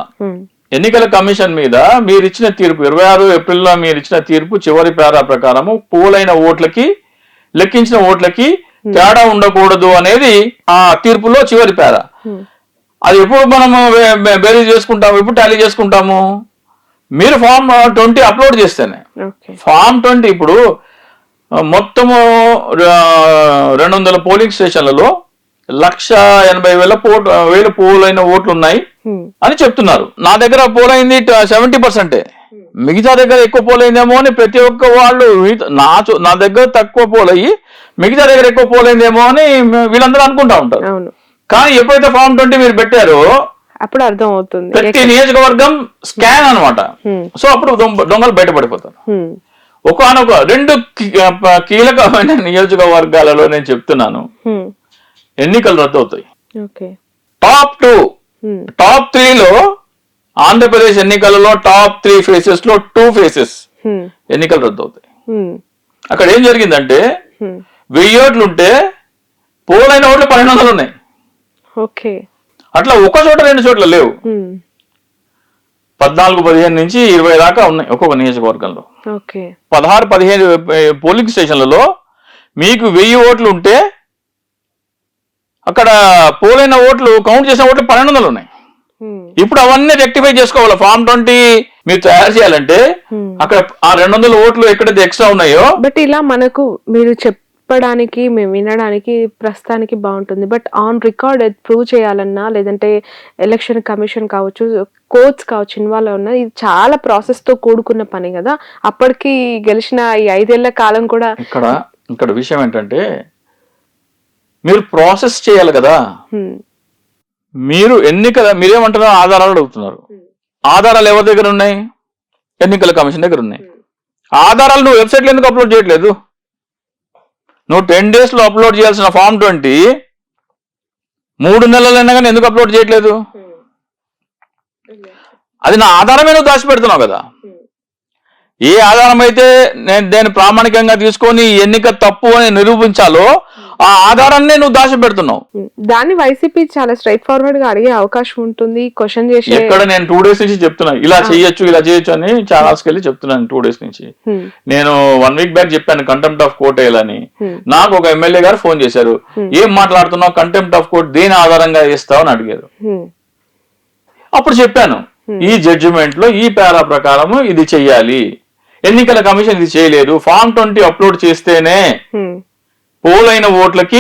ఎన్నికల కమిషన్ మీద మీరు ఇచ్చిన తీర్పు 26 ఏప్రిల్లో మీరు ఇచ్చిన తీర్పు చివరి పేరా ప్రకారము పోలైన ఓట్లకి లెక్కించిన ఓట్లకి తేడా ఉండకూడదు అనేది ఆ తీర్పులో చివరి పేరా. అది ఎప్పుడు మనము బేరీజ్ చేసుకుంటాము, ఎప్పుడు టాలీ చేసుకుంటాము? మీరు ఫామ్ 20 అప్లోడ్ చేస్తేనే. ఫామ్ 20 ఇప్పుడు మొత్తము 200 పోలింగ్ స్టేషన్లలో 1,80,000 పోలైన ఓట్లు ఉన్నాయి అని చెప్తున్నారు. నా దగ్గర పోలైంది 70%. మిగతా దగ్గర ఎక్కువ పోలైందేమో అని ప్రతి ఒక్క వాళ్ళు నా దగ్గర తక్కువ పోలయ్యి మిగతా దగ్గర ఎక్కువ పోలైందేమో అని వీళ్ళందరూ అనుకుంటా ఉంటారు. కానీ ఎప్పుడైతే ఫామ్ 20 మీరు పెట్టారో అప్పుడు అర్థం అవుతుంది ప్రతి నియోజకవర్గం స్కాన్ అన్నమాట. సో అప్పుడు దొంగలు బయటపడిపోతారు. ఒకనొక 2 కీలకమైన నియోజకవర్గాలలో నేను చెప్తున్నాను ఎన్నికలు రద్దు అవుతాయి. టాప్ 2 టాప్ 3లో ఆంధ్రప్రదేశ్ ఎన్నికలలో టాప్ 3 ఫేసెస్ లో 2 ఫేసెస్ ఎన్నికలు రద్దు అవుతాయి. అక్కడ ఏం జరిగిందంటే 1000 ఓట్లుంటే పోలైన ఓట్లు 1200 ఉన్నాయి. అట్లా ఒక చోట 2 చోట్ల లేవు. 14, 15 నుంచి 20 దాకా ఉన్నాయి ఒక్కొక్క నియోజకవర్గంలో. 16, 15 పోలింగ్ స్టేషన్లలో మీకు 1000 ఓట్లు ఉంటే అక్కడ పోలైన ఓట్లు కౌంట్ చేసిన ఓట్లు 1200 ఉన్నాయి. ఇప్పుడు అవన్నీ రెక్టిఫై చేసుకోవాలి. ఫామ్ 20 మీరు తయారు చేయాలంటే అక్కడ ఆ 200 ఓట్లు ఎక్కడైతే ఎక్స్ట్రా ఉన్నాయో. బట్ ఇలా మనకు మీరు చెప్పడానికి మేము వినడానికి ప్రస్తుతానికి బాగుంటుంది. బట్ ఆన్ రికార్డ్ ప్రూవ్ చేయాలన్నా లేదంటే ఎలక్షన్ కమిషన్ కావచ్చు, కోర్ట్స్ కావచ్చు ఇన్వాల్వ్ ఉన్నా ఇది చాలా ప్రాసెస్ తో కూడుకున్న పని కదా. అప్పటికి గెలిచిన ఈ 5 ఏళ్ల కాలం కూడా ఇక్కడ విషయం ఏంటంటే మీరు ప్రాసెస్ చేయాలి కదా. మీరు మీరేమంటారో ఆధారాలు అడుగుతున్నారు. ఆధారాలు ఎవరి దగ్గర ఉన్నాయి? ఎన్నికల కమిషన్ దగ్గర ఉన్నాయి. ఆధారాలు నువ్వు వెబ్సైట్లో ఎందుకు అప్లోడ్ చేయట్లేదు? నువ్వు 10 days లో అప్లోడ్ చేయాల్సిన ఫామ్ 20 3 నెలలైనా కానీ ఎందుకు అప్లోడ్ చేయట్లేదు? అది నా ఆధారమే నువ్వు దాచిపెడుతున్నావు కదా. ఏ ఆధారం అయితే నేను దాన్ని ప్రామాణికంగా తీసుకొని ఎన్నిక తప్పు అని నిరూపించాలో ఆ ఆధారాన్ని నువ్వు దాచిపెడుతున్నావు. దాన్ని వైసీపీ చాలా స్ట్రైట్ ఫార్వర్డ్ గా అడిగే అవకాశం ఉంటుంది. క్వశ్చన్ చేసి ఎక్కడ నేను 2 days నుంచి చెప్తున్నా ఇలా చేయొచ్చు అని ఛానల్స్ కి వెళ్ళి చెప్తున్నాను 2 days నుంచి. నేను 1 week బ్యాక్ చెప్పాను కంటెంప్ట్ ఆఫ్ కోర్ట్ వేయాలని. నాకు ఒక ఎమ్మెల్యే గారు ఫోన్ చేశారు. ఏం మాట్లాడుతున్నావు, కంటెంప్ట్ ఆఫ్ కోర్ట్ దేని ఆధారంగా వేస్తావు అని అడిగారు. అప్పుడు చెప్పాను ఈ జడ్జిమెంట్ లో ఈ పేరా ప్రకారము ఇది చెయ్యాలి, ఎన్నికల కమిషన్ ఇది చేయలేదు. ఫామ్ 20 అప్లోడ్ చేస్తేనే పోలైన ఓట్లకి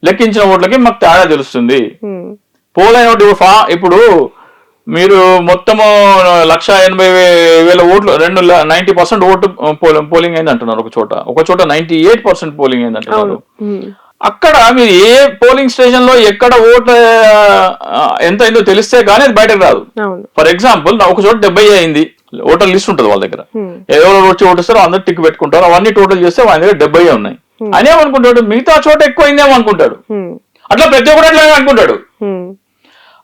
లెక్కించిన ఓట్లకి మాకు తేడా తెలుస్తుంది. పోలైన ఓట్లు ఇప్పుడు మీరు మొత్తము 1,80,000 ఓట్లు 90% ఓటు పోలింగ్ అయింది అంటున్నారు. ఒక చోట 98% పోలింగ్ అయింది అంటున్నారు. అక్కడ మీరు ఏ పోలింగ్ స్టేషన్ లో ఎక్కడ ఓట్ల ఎంత అయిందో తెలిస్తే కానీ అది బయటకు రాదు. ఫర్ ఎగ్జాంపుల్ ఒక చోట 70 అయింది, ఓటర్ లిస్ట్ ఉంటుంది వాళ్ళ దగ్గర. ఎవరు వచ్చి ఓటిస్తారో అందరు టిక్ పెట్టుకుంటారు. అవన్నీ టోటల్ చేస్తే వాళ్ళ దగ్గర 70 ఉన్నాయి. అని ఏమనుకుంటాడు, మిగతా చోట ఎక్కువ అయిందేమో అనుకుంటాడు. అట్లా ప్రతి ఒక్కటి అట్లా అనుకుంటాడు.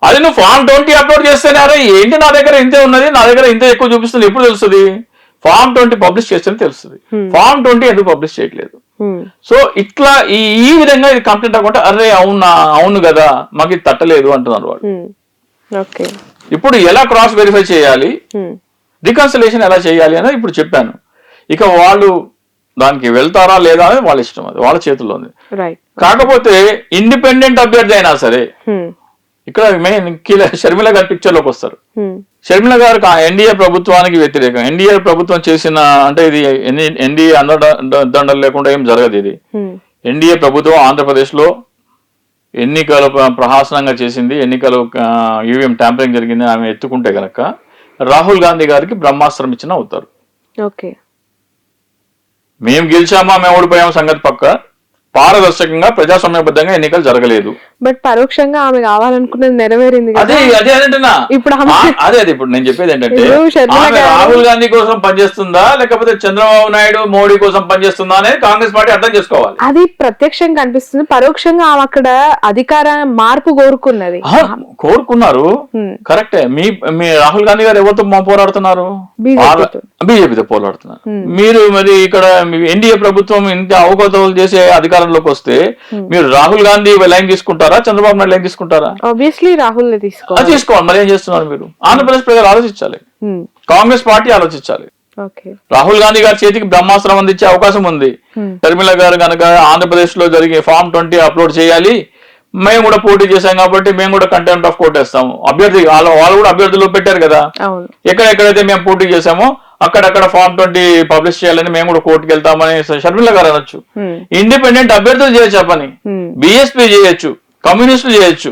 అది నువ్వు ఫామ్ 20 అప్లోడ్ చేస్తేనే అరే ఏంటి నా దగ్గర ఇంతే ఉన్నది, నా దగ్గర ఇంత ఎక్కువ చూపిస్తుంది ఎప్పుడు తెలుస్తుంది? ఫామ్ 20 పబ్లిష్ చేస్తేనే తెలుస్తుంది. ఫామ్ 20 ఎందుకు పబ్లిష్ చేయట్లేదు? సో ఇట్లా ఈ విధంగా ఇది కంప్లైంట్ అవ్వకుండా అరే అవును కదా మాకు ఇది తట్టలేదు అంటున్నారు వాళ్ళు. ఇప్పుడు ఎలా క్రాస్ వెరిఫై చేయాలి, రికన్సిలేషన్ ఎలా చేయాలి అనేది ఇప్పుడు చెప్పాను. ఇక వాళ్ళు దానికి వెళ్తారా లేదా అనేది వాళ్ళ ఇష్టం, అది వాళ్ళ చేతుల్లో ఉంది. కాకపోతే ఇండిపెండెంట్ అభ్యర్థి అయినా సరే ఇక్కడ మెయిన్ షర్మిల గారి పిక్చర్ లోకి వస్తారు. షర్మిల గారు ఎన్డీఏ ప్రభుత్వానికి వ్యతిరేకం. ఎన్డీఏ ప్రభుత్వం చేసిన అంటే ఇది ఎన్డీఏ అండదండలు లేకుండా ఏం జరగదు. ఇది ఎన్డీఏ ప్రభుత్వం ఆంధ్రప్రదేశ్ లో ఎన్నికలు ప్రహాసనంగా చేసింది, ఎన్నికలు ఈవీఎం ట్యాంపరింగ్ జరిగింది ఆమె ఎత్తుకుంటే గనక రాహుల్ గాంధీ గారికి బ్రహ్మాస్త్రం ఇచ్చిన అవుతారు. మేము గెలిచామా మేము ఓడిపోయామా సంగతి పక్క, పారదర్శకంగా ప్రజాస్వామ్యబద్ధంగా ఎన్నికలు జరగలేదు. బట్ పరోక్షంగా ఆమె కావాలనుకున్నది నెరవేరింది. అదే అంటున్నా. అదే ఇప్పుడు నేను చెప్పేది ఏంటంటే రాహుల్ గాంధీ కోసం పనిచేస్తుందా లేకపోతే చంద్రబాబు నాయుడు మోడీ కోసం పనిచేస్తుందా అనేది కాంగ్రెస్ పార్టీ అర్థం చేసుకోవాలి. అది ప్రత్యక్షంగా కనిపిస్తుంది, పరోక్షంగా ఆమె అక్కడ అధికార మార్పు కోరుకున్నారు. కరెక్టే. మీ రాహుల్ గాంధీ గారు ఎవరితో పోరాడుతున్నారు? బీజేపీతో పోరాడుతున్నారు. మీరు మరి ఇక్కడ ఎన్డీఏ ప్రభుత్వం ఇంత అవకతవకలు చేసే అధికార అధికారంలోకి వస్తే మీరు రాహుల్ గాంధీ లైన్ తీసుకుంటారా, చంద్రబాబు నాయుడు లైన్ తీసుకుంటారా? ఆబ్వియస్లీ రాహుల్ తీసుకోవాలి. మరి ఏం చేస్తున్నారు మీరు? ఆంధ్రప్రదేశ్ ప్రజలు ఆలోచించాలి, కాంగ్రెస్ పార్టీ ఆలోచించాలి. రాహుల్ గాంధీ గారి చేతికి బ్రహ్మాస్త్రం అందించే అవకాశం ఉంది. షర్మిల గారు కనుక ఆంధ్రప్రదేశ్ లో జరిగే Form 20 అప్లోడ్ చేయాలి, మేము కూడా పోటీ చేశాం కాబట్టి మేము కూడా కంటెంప్ట్ ఆఫ్ కోర్ట్ వేస్తాము. అభ్యర్థి వాళ్ళు కూడా అభ్యర్థులు పెట్టారు కదా, ఎక్కడెక్కడైతే మేము పోటీ చేశామో అక్కడక్కడ Form 20 పబ్లిష్ చేయాలని మేము కూడా కోర్టుకి వెళ్తామని షర్మిల గారు అనొచ్చు. ఇండిపెండెంట్ అభ్యర్థులు చేయొచ్చు ఆ పని, బిఎస్పీ చేయొచ్చు, కమ్యూనిస్టులు చేయొచ్చు,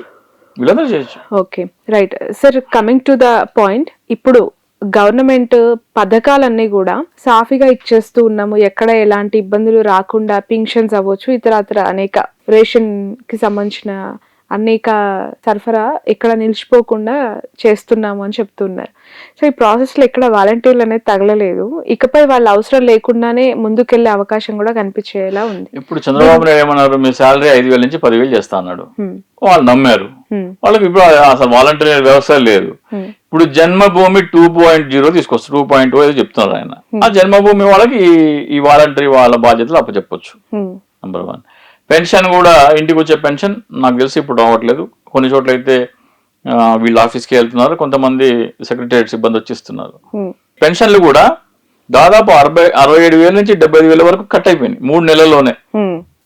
వీళ్ళందరూ చేయొచ్చు. Okay, right sir. Coming to the point, ఇప్పుడు గవర్నమెంట్ పథకాలన్నీ కూడా సాఫీగా ఇచ్చేస్తూ ఉన్నాము, ఎక్కడ ఎలాంటి ఇబ్బందులు రాకుండా పింఛన్స్ అవ్వచ్చు, ఇతరత్ర అనేక రేషన్ కి సంబంధించిన అనేక సరఫరా ఎక్కడ నిలిచిపోకుండా చేస్తున్నాము అని చెప్తున్నారు. సో ఈ ప్రాసెస్ లో ఎక్కడ వాలంటీర్లు అనేది తగలలేదు, ఇకపై వాళ్ళ అవసరం లేకుండానే ముందుకెళ్లే అవకాశం కూడా కనిపించేలా ఉంది. ఇప్పుడు చంద్రబాబు నాయుడు ఏమన్నారు, మీ శాలరీ 5,000 నుంచి 10,000 చేస్తా అన్నాడు. వాళ్ళు నమ్మారు. వాళ్ళకి ఇప్పుడు అసలు వాలంటీర్ వ్యవస్థ లేదు. ఇప్పుడు జన్మభూమి 2.0 తీసుకొచ్చు, 2.0 ఏదో చెప్తున్నారు ఆయన. ఆ జన్మభూమి వాళ్ళకి ఈ వాలంటరీ వాళ్ళ బాధ్యతలు అప్పచెప్పొచ్చు. నంబర్ 1. పెన్షన్ కూడా ఇంటికి వచ్చే పెన్షన్ నాకు తెలిసి ఇప్పుడు రావట్లేదు. కొన్ని చోట్ల అయితే వీళ్ళు ఆఫీస్కి వెళ్తున్నారు, కొంతమంది సెక్రటరియట్ సిబ్బంది వచ్చిస్తున్నారు. పెన్షన్లు కూడా దాదాపు 67,000 నుంచి 75,000 వరకు కట్ అయిపోయినాయి 3 నెలల్లోనే.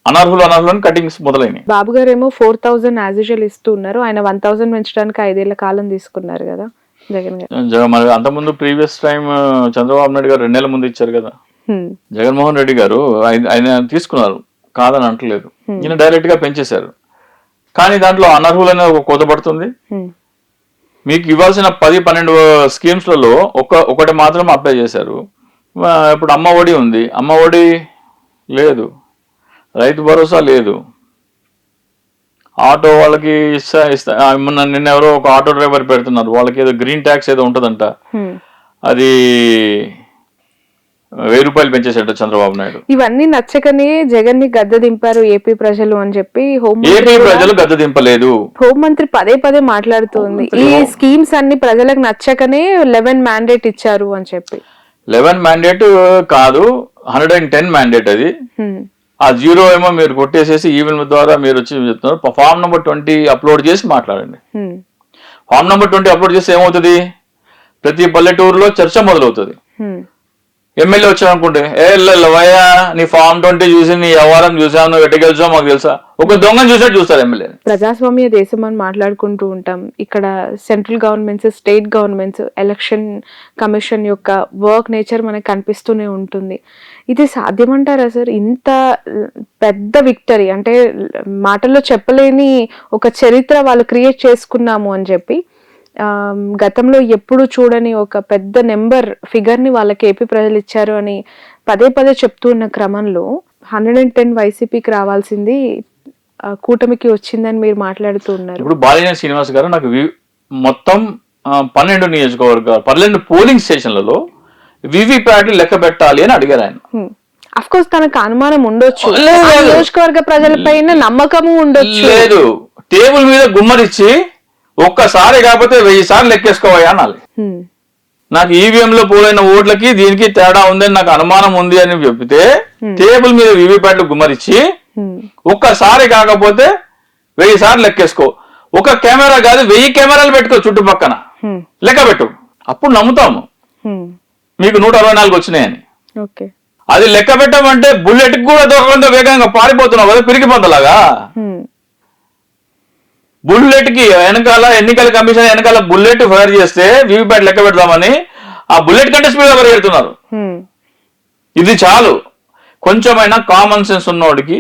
అనర్హులు కటింగ్స్ మొదలైనవి. బాబు గారు ఏమో 4,000 యాజ్ యూజువల్ ఇస్తున్నారు, ఆయన 1,000 పెంచడానికి 5 ఏళ్ల కాలం తీసుకున్నారు కదా జగన్ గారు. మరి అంతకుముందు ప్రీవియస్ టైం చంద్రబాబు నాయుడు గారు 2 నెలల ముందు ఇచ్చారు కదా. జగన్మోహన్ రెడ్డి గారు ఆయన తీసుకున్నారు, కాదని అంటలేదు. ఈయన డైరెక్ట్ గా పెంచేశారు. కానీ దాంట్లో అనర్హులనే ఒక కోత పడుతుంది. మీకు ఇవ్వాల్సిన 10-12 స్కీమ్స్లలో ఒకటి మాత్రం అప్లై చేశారు. ఇప్పుడు అమ్మ ఒడి ఉంది, అమ్మ ఒడి లేదు, రైతు భరోసా లేదు, ఆటో వాళ్ళకి నిన్న ఎవరో ఒక ఆటో డ్రైవర్ పెడుతున్నారు, వాళ్ళకి ఏదో గ్రీన్ ట్యాక్స్ ఏదో ఉంటుందంట, అది 1,000 రూపాయలు పెంచేసాడు చంద్రబాబు నాయుడు. ఇవన్నీ నచ్చకనే జగన్ ని గద్దె దింపారు ఏపీ ప్రజలు అని చెప్పి ఏపీ ప్రజలు గద్దె దింపలేదు. హోంమంత్రి పదే మాట్లాడుతుంది, ఈ స్కీమ్స్ అన్ని ప్రజలకు నచ్చకనే 11 మ్యాండేట్ ఇచ్చారు అని చెప్పి. 11 మ్యాండేట్ కాదు, 110 మ్యాండేట్ అది. ఆ 0 ఏమో మీరు కొట్టేసేసి ఈమెయిల్ ద్వారా మీరు వచ్చి చెప్తున్నారు. Form number 20 అప్లోడ్ చేసి మాట్లాడండి. Form number 20 అప్లోడ్ చేస్తే ఏమవుతుంది, ప్రతి పల్లెటూరులో చర్చ మొదలవుతుంది. ఎమ్మెల్యే వచ్చానుకుంటే వయ్యా నీ Form 20 చూసి నీ వ్యవహారం చూసాను, ఎట్ట గెలిచావు మాకు తెలుసా, ఒక దొంగను చూసినట్టు చూస్తారు ఎమ్మెల్యే. ప్రజాస్వామ్య దేశం అని మాట్లాడుకుంటూ ఉంటాం. ఇక్కడ central governments, state governments, election commission యొక్క వర్క్ నేచర్ మనకు కనిపిస్తూనే ఉంటుంది. ఇది సాధ్యమంటారా సార్? ఇంత పెద్ద విక్టరీ అంటే మాటల్లో చెప్పలేని ఒక చరిత్ర వాళ్ళు క్రియేట్ చేసుకున్నాము అని చెప్పి, గతంలో ఎప్పుడు చూడని ఒక పెద్ద నెంబర్ ఫిగర్ ని వాళ్ళకి ఏపీ ప్రజలు ఇచ్చారు అని పదే చెప్తూ ఉన్న క్రమంలో 110 వైసీపీకి రావాల్సింది కూటమికి వచ్చిందని మీరు మాట్లాడుతూ ఉన్నారు. ఇప్పుడు బాలినేని శ్రీనివాస్ గారు నాకు మొత్తం 12 నియోజకవర్గాలు 12 పోలింగ్ స్టేషన్లలో వివిప్యాట్ లెక్క పెట్టాలి అని అడిగారు ఆయన. అఫ్ కోర్స్ తనకు అనుమానం ఉండొచ్చు, నియోజకవర్గ ప్రజలపైన నమ్మకము ఉండొచ్చు. లేదు, టేబుల్ మీద గుమ్మరిచ్చి ఒక్కసారి కాకపోతే 1000 సార్లు లెక్కేసుకోవా అనాలి. నాకు ఈవీఎం లో పోలైన ఓట్లకి దీనికి తేడా ఉందని నాకు అనుమానం ఉంది అని చెప్తే టేబుల్ మీద వివిప్యాట్లు గుమ్మరిచ్చి ఒక్కసారి కాకపోతే 1000 సార్లు లెక్కేసుకో, ఒక కెమెరా కాదు 1000 కెమెరాలు పెట్టుకో చుట్టుపక్కన లెక్క పెట్టు, అప్పుడు నమ్ముతాము మీకు 164 వచ్చినాయని. అది లెక్క పెట్టమంటే బుల్లెట్ కూడా దొరకకుండా వేగంగా పారిపోతున్నావు కదా పిరికి పొందలాగా. బుల్లెట్ కి వెనకాల ఎన్నికల కమిషన్ వెనకాల బుల్లెట్ ఫైర్ చేస్తే వివిప్యాట్ లెక్క పెడదామని ఆ బుల్లెట్ కంటే స్పీడ్ గా పరిగెడుతున్నారు. ఇది చాలు, కొంచెమైనా కామన్ సెన్స్ ఉన్నోడికి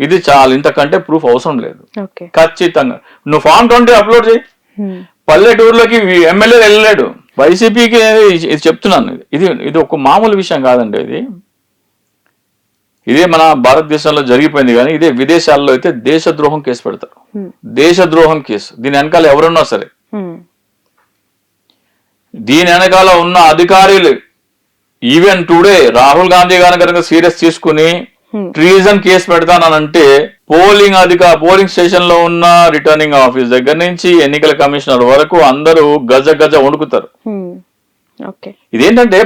ఇది చాలు, ఇంతకంటే ప్రూఫ్ అవసరం లేదు. ఖచ్చితంగా నువ్వు Form 20 అప్లోడ్ చేయి. పల్లెటూరులోకి ఎమ్మెల్యే వెళ్ళలేడు. వైసీపీకి ఇది చెప్తున్నాను, ఇది ఒక మామూలు విషయం కాదండి. ఇదే మన భారతదేశంలో జరిగిపోయింది. కానీ ఇదే విదేశాల్లో అయితే దేశద్రోహం కేసు పెడతారు. దేశద్రోహం కేసు, దీని వెనకాల ఎవరున్నా సరే, దీని వెనకాల ఉన్న అధికారులు ఈవెన్ టుడే రాహుల్ గాంధీ గారిని కనుక సీరియస్ తీసుకుని ట్రీజన్ కేసు పెడతానంటే పోలింగ్ స్టేషన్ లో ఉన్న రిటర్నింగ్ ఆఫీస్ దగ్గర నుంచి ఎన్నికల కమిషనర్ వరకు అందరూ గజ వణుకుతారు. ఇదేంటంటే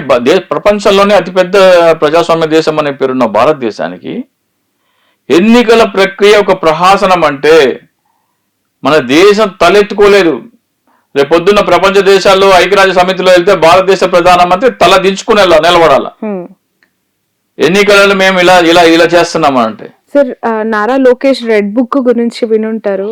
ప్రపంచంలోనే అతిపెద్ద ప్రజాస్వామ్య దేశం అనే పేరున్న భారతదేశానికి ఎన్నికల ప్రక్రియ ఒక ప్రహాసనం అంటే మన దేశం తలెత్తుకోలేదు. రేపొద్దున్న ప్రపంచ దేశాల్లో ఐక్యరాజ్య సమితిలో వెళ్తే భారతదేశ ప్రధానమంత్రి తల దించుకుని నిలబడాల. ఎన్నికలలో మేము ఇలా ఇలా ఇలా చేస్తున్నామని అంటే. Sir, Nara Lokesh red book గురించి వినుంటారు.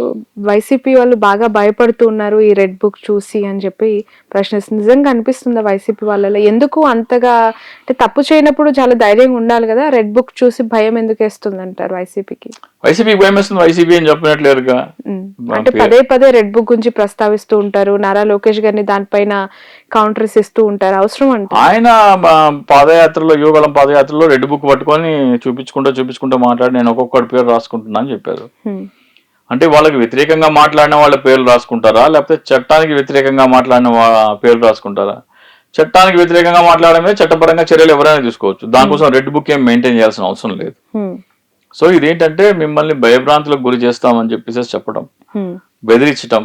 వైసీపీ వాళ్ళు బాగా భయపడుతూ ఉన్నారు ఈ రెడ్ బుక్ చూసి అని చెప్పి ప్రశ్నిస్తుంది. నిజంగా అనిపిస్తుందా వైసీపీ వాళ్ళలో? ఎందుకు అంతగా, అంటే తప్పు చేయనప్పుడు చాలా ధైర్యంగా ఉండాలి కదా, రెడ్ బుక్ చూసి భయం ఎందుకు వేస్తుంది అంటారు వైసీపీకి? వైసీపీకి భయం వేస్తుంది, వైసీపీ అని చెప్పినట్లేరుగా. అంటే పదే పదే రెడ్ బుక్ గురించి ప్రస్తావిస్తూ ఉంటారు, నారా లోకేష్ గారిని దానిపైన కౌంటర్స్ ఇస్తూ ఉంటారు. అవసరం అంటే ఆయన పాదయాత్రలో, యువగలం పాదయాత్రలో రెడ్ బుక్ పట్టుకొని చూపించుకుంటూ మాట్లాడి నేను ఒక్కొక్కటి పేరు రాసుకుంటున్నా అని చెప్పారు. అంటే వాళ్ళకి వ్యతిరేకంగా మాట్లాడిన వాళ్ళ పేర్లు రాసుకుంటారా, లేకపోతే చట్టానికి వ్యతిరేకంగా మాట్లాడిన పేర్లు రాసుకుంటారా? చట్టానికి వ్యతిరేకంగా మాట్లాడమే చట్టపరంగా చర్యలు ఎవరైనా తీసుకోవచ్చు. దానికోసం రెడ్ బుక్ ఏం మెయింటైన్ చేయాల్సిన అవసరం లేదు. సో ఇదేంటంటే మిమ్మల్ని భయభ్రాంతులకు గురి చేస్తామని చెప్పేసి చెప్పడం, బెదిరించడం,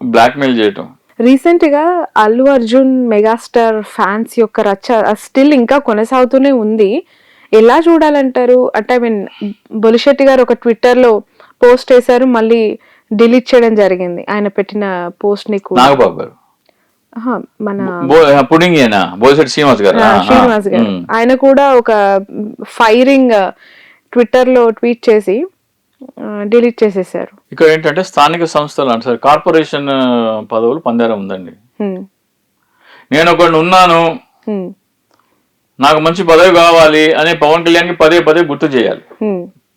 బ్లాక్మెయిల్ చేయటం. రీసెంట్ గా అల్లు అర్జున్ మెగాస్టార్ ఫ్యాన్స్ యొక్క రచ్చ స్టిల్ ఇంకా కొనసాగుతూనే ఉంది. ఎలా చూడాలంటారు? అంటే ఐ మీన్ బొలిశెట్టి గారు ఒక ట్విట్టర్ లో పోస్ట్ వేశారు, మళ్ళీ డిలీట్ చేయడం జరిగింది ఆయన పెట్టిన పోస్ట్ ని కూడా. నాగబాబు గారు, మన శ్రీనివాస్ గారు ఆయన కూడా ఒక ఫైరింగ్ ట్విట్టర్ లో ట్వీట్ చేసి డిలీట్ చేసేసారు. ఇక్కడ ఏంటంటే స్థానిక సంస్థలు అంటే కార్పొరేషన్ పదవులు పందేరం ఉందండి. నేను ఒకటి ఉన్నాను, నాకు మంచి పదవి కావాలి అని పవన్ కళ్యాణ్కి పదే పదే గుర్తు చేయాలి.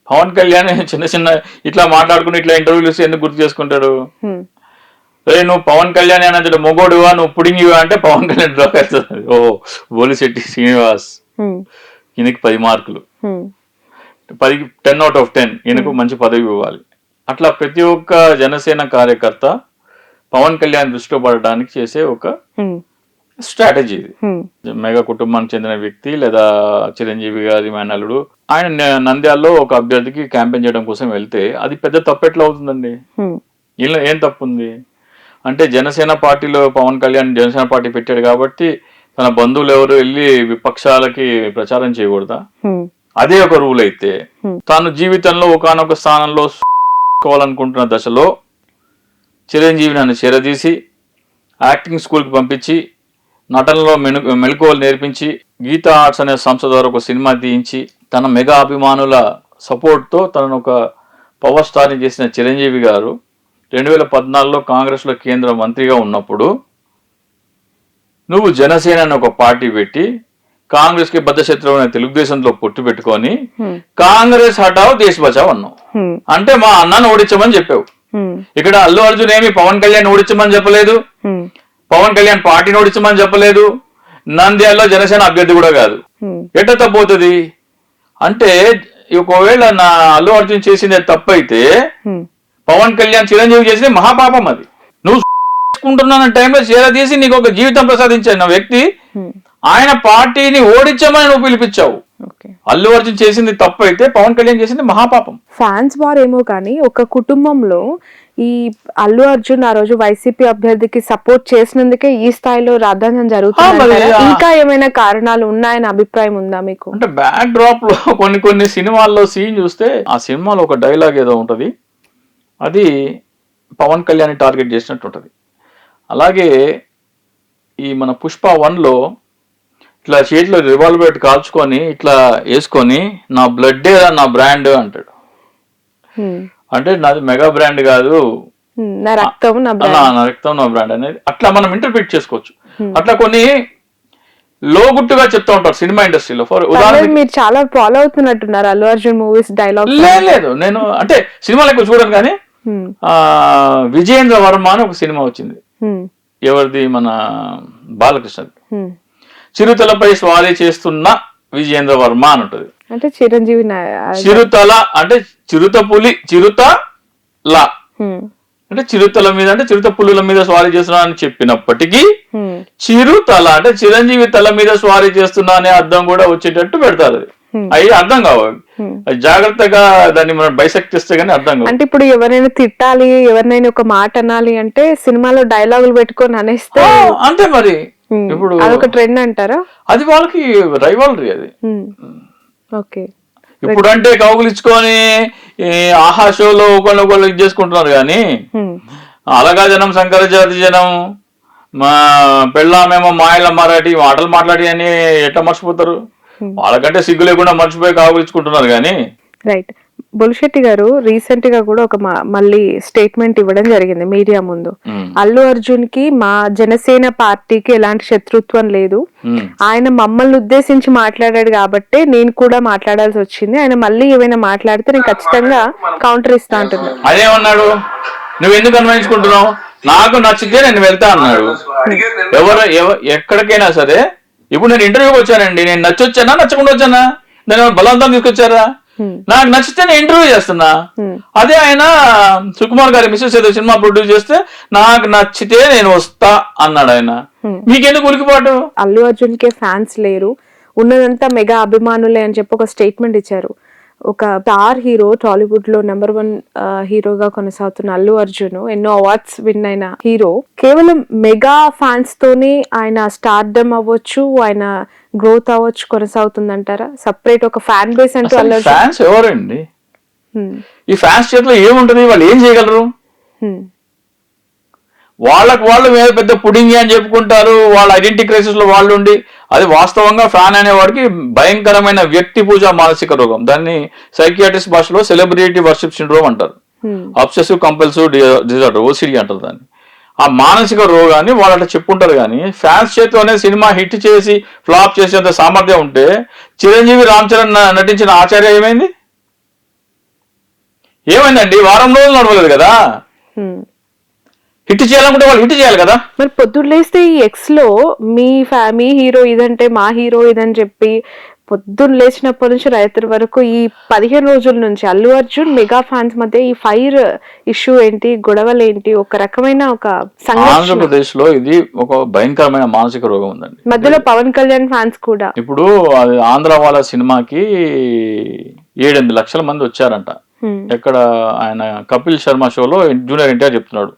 పవన్ కళ్యాణ్ చిన్న చిన్న ఇట్లా మాట్లాడుకుని ఇట్లా ఇంటర్వ్యూలు ఇస్తే ఎందుకు గుర్తు చేసుకుంటాడు? నువ్వు పవన్ కళ్యాణ్ అనేది మొగోడువా, నువ్వు పుడింగివా అంటే పవన్ కళ్యాణ్ డ్రాప్ అవుతుంది. ఓ బోలిశెట్టి శ్రీనివాస్, ఈయనకి 10 మార్కులు, 10 out of 10 ఈయనకు మంచి పదవి ఇవ్వాలి. అట్లా ప్రతి ఒక్క జనసేన కార్యకర్త పవన్ కళ్యాణ్ దృష్టిలో పడడానికి చేసే ఒక స్ట్రాటజీ ఇది. మెగా కుటుంబానికి చెందిన వ్యక్తి లేదా చిరంజీవి గారి మేనల్లుడు ఆయన నంద్యాలలో ఒక అభ్యర్థికి క్యాంపెయిన్ చేయడం కోసం వెళ్తే అది పెద్ద తప్పు ఎట్లా అవుతుందండి? ఇలా ఏం తప్పు ఉంది అంటే జనసేన పార్టీలో పవన్ కళ్యాణ్ జనసేన పార్టీ పెట్టాడు కాబట్టి తన బంధువులు ఎవరు వెళ్ళి విపక్షాలకి ప్రచారం చేయకూడదా? అదే ఒక రూల్ అయితే తాను జీవితంలో ఒకానొక స్థానంలో కోవాలనుకుంటున్న దశలో చిరంజీవి నన్ను చేరదీసి యాక్టింగ్ స్కూల్కి పంపించి నటనలో మెళకువలు నేర్పించి గీతా ఆర్ట్స్ అనే సంస్థ ద్వారా ఒక సినిమా తీయించి తన మెగా అభిమానుల సపోర్ట్తో తనను ఒక పవర్ స్టార్ని చేసిన చిరంజీవి గారు 2014లో కాంగ్రెస్లో కేంద్ర మంత్రిగా ఉన్నప్పుడు నువ్వు జనసేన అని ఒక పార్టీ పెట్టి కాంగ్రెస్ కి బద్ధశత్రువు అనే తెలుగుదేశంలో పొట్టు పెట్టుకొని కాంగ్రెస్ హటావ్ దేశ్ బచావ్ అన్నావు. అంటే మా అన్నను ఓడించమని చెప్పావు. ఇక్కడ అల్లు అర్జున్ ఏమి పవన్ కళ్యాణ్ ఓడించమని చెప్పలేదు, పవన్ కళ్యాణ్ పార్టీని ఓడించమని చెప్పలేదు, నంద్యాలలో జనసేన అభ్యర్థి కూడా కాదు. ఎట్ట తప్పవుతుంది అంటే ఒకవేళ నా అల్లు అర్జున్ చేసింది తప్పైతే పవన్ కళ్యాణ్ చిరంజీవి చేసింది మహాపాపం. అది నువ్వు కుంటున్న టైంలో చేరదీసి నీకు ఒక జీవితం ప్రసాదించిన వ్యక్తి ఆయన పార్టీని ఓడించమని నువ్వు పిలిపించావు. అల్లు అర్జున్ చేసింది తప్పు అయితే పవన్ కళ్యాణ్ చేసింది మహాపాపం. ఫ్యాన్స్ వార్ ఏమో కానీ ఒక కుటుంబంలో ఈ అల్లు అర్జున్ ఆ రోజు వైసీపీ అభ్యర్థికి సపోర్ట్ చేసినందుకే ఈ స్థాయిలో రాద్ధాంతం జరుగుతుంది. ఇంకా ఏమైనా కారణాలు ఉన్నాయని అభిప్రాయం ఉందా మీకు? అంటే బ్యాక్ డ్రాప్ లో కొన్ని సినిమాల్లో సీన్ చూస్తే ఆ సినిమాలో ఒక డైలాగ్ ఏదో ఉంటది, అది పవన్ కళ్యాణ్ టార్గెట్ చేసినట్టు ఉంటది. అలాగే ఈ మన పుష్ప 1లో ఇట్లా చేతిలో రివాల్వర్ కాల్చుకొని ఇట్లా వేసుకొని నా బ్లడ్ నా బ్రాండ్ అంటాడు. అంటే నాది మెగా బ్రాండ్ కాదు, నా రక్తం నా బ్రాండ్ అనేది అట్లా మనం ఇంటర్ప్రిట్ చేసుకోవచ్చు. అట్లా కొన్ని లోగుట్టుగా చెప్తా ఉంటారు సినిమా ఇండస్ట్రీలో. ఫర్ ఉదాహరణ మీరు చాలా ఫాలో అవుతున్నట్టున్నారు అల్లు అర్జున్ మూవీస్ డైలాగ్. లేదు నేను అంటే సినిమాలు ఎక్కువ చూడను కానీ విజయేంద్ర వర్మ అని ఒక సినిమా వచ్చింది. ఎవరిది? మన బాలకృష్ణది. చిరుతలపై స్వారీ చేస్తున్న విజయేంద్ర వర్మ అని ఉంటది. అంటే చిరంజీవి చిరుతల అంటే చిరుత పులి, చిరుతల అంటే చిరుతల మీద అంటే చిరుత పులుల మీద స్వారీ చేస్తున్నా అని చెప్పినప్పటికీ చిరుతల అంటే చిరంజీవి తల మీద స్వారీ చేస్తున్నా అనే అర్థం కూడా వచ్చేటట్టు పెడతారు. అవి అర్థం కావాలి, జాగ్రత్తగా దాన్ని మనం బైసెక్ట్ చేస్తే గానీ అర్థం కావాలి. అంటే ఇప్పుడు ఎవరైనా తిట్టాలి, ఎవరినైనా ఒక మాట అనాలి అంటే సినిమాలో డైలాగులు పెట్టుకొని అనేస్తే అంతే. మరి ఇప్పుడు అదొక ట్రెండ్ అంటారా? అది వాళ్ళకి రైవాలరీ. అది ఓకే. ఇప్పుడంటే కౌగులించుకొని ఆహా షోలో ఒకళ్ళు ఇది చేసుకుంటున్నారు కానీ అలగా జనం శంకర జాతి జనం మా పెళ్ళామేమో మాయల మరాఠీ మాటలు మాట్లాడి అని ఎట్లా మర్చిపోతారు? వాళ్ళకంటే సిగ్గు లేకుండా మర్చిపోయి కౌగులించుకుంటున్నారు కానీ. రైట్. బొలిశెట్టి గారు రీసెంట్ గా కూడా ఒక మళ్ళీ స్టేట్మెంట్ ఇవ్వడం జరిగింది మీడియా ముందు. అల్లు అర్జున్ కి మా జనసేన పార్టీకి ఎలాంటి శత్రుత్వం లేదు, ఆయన మమ్మల్ని ఉద్దేశించి మాట్లాడాడు కాబట్టి నేను కూడా మాట్లాడాల్సి వచ్చింది, ఆయన మళ్ళీ ఏమైనా మాట్లాడితే నేను ఖచ్చితంగా కౌంటర్ ఇస్తా అంటున్నాను. అదేమన్నాడు? నువ్వు ఎందుకు అన్వయించుకుంటున్నావు? నాకు నచ్చితే నేను వెళ్తా అన్నాడు. ఎక్కడికైనా సరే ఇప్పుడు నేను ఇంటర్వ్యూకి వచ్చానండి, నేను నచ్చొచ్చానా నచ్చకుండా వచ్చానా? నేను బలవంతం తీసుకొచ్చారా? నాకు నచ్చితే నేను ఇంటర్వ్యూ చేస్తున్నా. అదే ఆయన సుకుమార్ గారి మిస్సెస్ ఏదో సినిమా ప్రొడ్యూస్ చేస్తే నాకు నచ్చితే నేను వస్తా అన్నాడు ఆయన. మీకెందుకు ఉలికిపాటు? అల్లు అర్జున్ కే ఫ్యాన్స్ లేరు, ఉన్నదంతా మెగా అభిమానులే అని చెప్పి ఒక స్టేట్మెంట్ ఇచ్చారు. ఒక స్టార్ హీరో, టాలీవుడ్ లో నెంబర్ 1 హీరోగా కొనసాగుతున్న అల్లు అర్జున్, ఎన్నో అవార్డ్స్ విన్ అయిన హీరో, కేవలం మెగా ఫ్యాన్స్ తోనే ఆయన స్టార్డమ్ అవ్వచ్చు, ఆయన గ్రోత్ అవ్వచ్చు కొనసాగుతుందంటారా? సపరేట్ ఒక ఫ్యాన్ బేస్ అంటూ అల్లు అర్జున్ ఫ్యాన్స్ ఎవరండి? ఈ ఫ్యాన్స్ చేతిలో ఏముంటది? వాళ్ళు ఏం చేయగలరు? వాళ్ళకు వాళ్ళు పెద్ద పుడింగి అని చెప్పుకుంటారు, వాళ్ళ ఐడెంటిటీ క్రైసిస్ లో వాళ్ళు ఉండి. అది వాస్తవంగా ఫ్యాన్ అనేవాడికి భయంకరమైన వ్యక్తి పూజ మానసిక రోగం. దాన్ని సైకియాట్రిస్ట్ భాషలో సెలబ్రిటీ వర్షిప్ సిండ్రోమ్ అంటారు. అబ్సెసివ్ కంపల్సివ్ డిజార్డర్, ఓసిడి అంటారు దాన్ని. ఆ మానసిక రోగాన్ని వాళ్ళు అట్లా చెప్పుకుంటారు. కానీ ఫ్యాన్స్ చేతిలోనే సినిమా హిట్ చేసి ఫ్లాప్ చేసేంత సామర్థ్యం ఉంటే చిరంజీవి రామ్ చరణ్ నటించిన ఆచార్య ఏమైందండి? వారం రోజులు నడవలేదు కదా. హిట్ చేయాలనుకుంటే వాళ్ళు హిట్ చేయాలి కదా. మరి పొద్దున్న లేస్తే ఈ ఎక్స్ లో మీ హీరో ఇదంటే మా హీరో ఇదని చెప్పి పొద్దున్న లేచినప్పటి నుంచి రాత్రి వరకు ఈ 15 రోజుల నుంచి అల్లు అర్జున్ మెగా ఫ్యాన్స్ మధ్య ఈ ఫైర్ ఇష్యూ ఏంటి, గొడవలు ఏంటి, ఒక రకమైన ఒక ఆంధ్రప్రదేశ్ లో ఇది ఒక భయంకరమైన మానసిక రోగం ఉందండి. మధ్యలో పవన్ కళ్యాణ్ ఫ్యాన్స్ కూడా. ఇప్పుడు ఆంధ్ర వాళ్ళ సినిమాకి 7-8 లక్షల మంది వచ్చారంట. ఎక్కడ ఆయన కపిల్ శర్మ షోలో జూనియర్ ఎన్టీఆర్ చెప్తున్నాడు,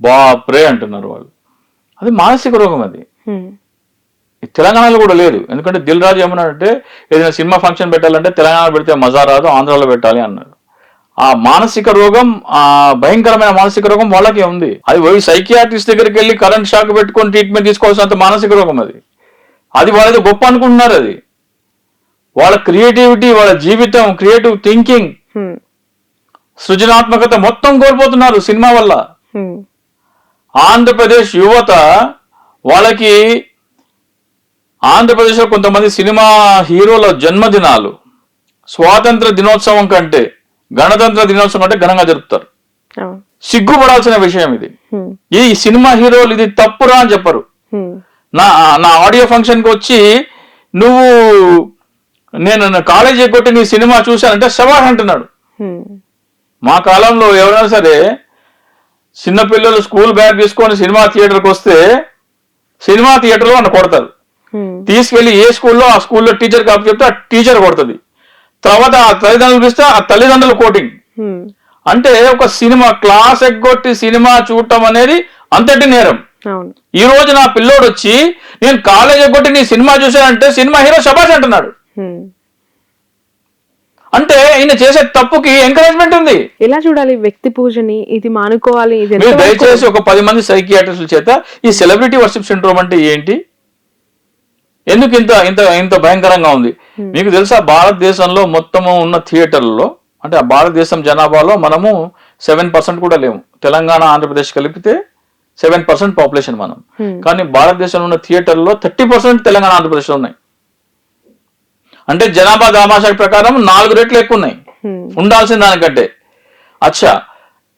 బాప్రే అంటున్నారు వాళ్ళు. అది మానసిక రోగం. అది తెలంగాణలో కూడా లేదు. ఎందుకంటే దిల్ రాజు ఏమన్నాడంటే ఏదైనా సినిమా ఫంక్షన్ పెట్టాలంటే తెలంగాణ పెడితే మజా రాదు, ఆంధ్రాలో పెట్టాలి అన్నాడు. ఆ మానసిక రోగం, ఆ భయంకరమైన మానసిక రోగం వాళ్ళకే ఉంది. అది పోయి సైకియాట్రిస్ట్ దగ్గరికి వెళ్ళి కరెంట్ షాక్ పెట్టుకొని ట్రీట్మెంట్ తీసుకోవాల్సినంత మానసిక రోగం అది వాళ్ళది గొప్ప అనుకుంటున్నారు. అది వాళ్ళ క్రియేటివిటీ, వాళ్ళ జీవితం, క్రియేటివ్ థింకింగ్, సృజనాత్మకత మొత్తం కోల్పోతున్నారు సినిమా వల్ల. ఆంధ్రప్రదేశ్ యువత వాళ్ళకి ఆంధ్రప్రదేశ్లో కొంతమంది సినిమా హీరోల జన్మదినాలు స్వాతంత్ర దినోత్సవం కంటే, గణతంత్ర దినోత్సవం కంటే ఘనంగా జరుపుతారు. సిగ్గుపడాల్సిన విషయం ఇది. ఈ సినిమా హీరోలు ఇది తప్పురా అని చెప్పరు. నా ఆడియో ఫంక్షన్కి వచ్చి నేను కాలేజీ కొట్టి నీ సినిమా చూశానంటే శవాహ్ అంటున్నాడు. మా కాలంలో ఎవరైనా సరే చిన్నపిల్లలు స్కూల్ బ్యాగ్ తీసుకొని సినిమా థియేటర్కి వస్తే సినిమా థియేటర్లో అన్న కొడతారు. తీసుకెళ్లి ఏ స్కూల్లో ఆ స్కూల్లో టీచర్ కాపు చెప్తే ఆ టీచర్ కొడుతుంది. తర్వాత ఆ తల్లిదండ్రులు పిలిస్తే ఆ తల్లిదండ్రులు కోటింగ్. అంటే ఒక సినిమా క్లాస్ ఎగ్గొట్టి సినిమా చూడటం అనేది అంతటి నేరం. ఈ రోజు నా పిల్లోడు వచ్చి నేను కాలేజ్ ఎగ్గొట్టి నీ సినిమా చూశానంటే సినిమా హీరో శబాష్ అంటున్నాడు. అంటే ఈయన చేసే తప్పుకి ఎంకరేజ్మెంట్ ఉంది. ఎలా చూడాలి వ్యక్తి పూజని? ఇది మానుకోవాలి. దయచేసి ఒక 10 మంది సైకియాట్రిస్టుల చేత ఈ సెలబ్రిటీ వర్షిప్ సిండ్రోమ్ అంటే ఏంటి, ఎందుకు ఇంత ఇంత ఇంత భయంకరంగా ఉంది? మీకు తెలుసా, భారతదేశంలో మొత్తము ఉన్న థియేటర్లలో, అంటే ఆ భారతదేశం జనాభాలో మనము 7% కూడా లేము. తెలంగాణ, ఆంధ్రప్రదేశ్ కలిపితే 7% పాపులేషన్ మనం. కానీ భారతదేశంలో ఉన్న థియేటర్లో 30% తెలంగాణ, ఆంధ్రప్రదేశ్లో ఉన్నాయి. అంటే జనాభా దామాషా ప్రకారం 4 రెట్లు ఎక్కువ ఉన్నాయి ఉండాల్సిన దానికంటే. అచ్చా,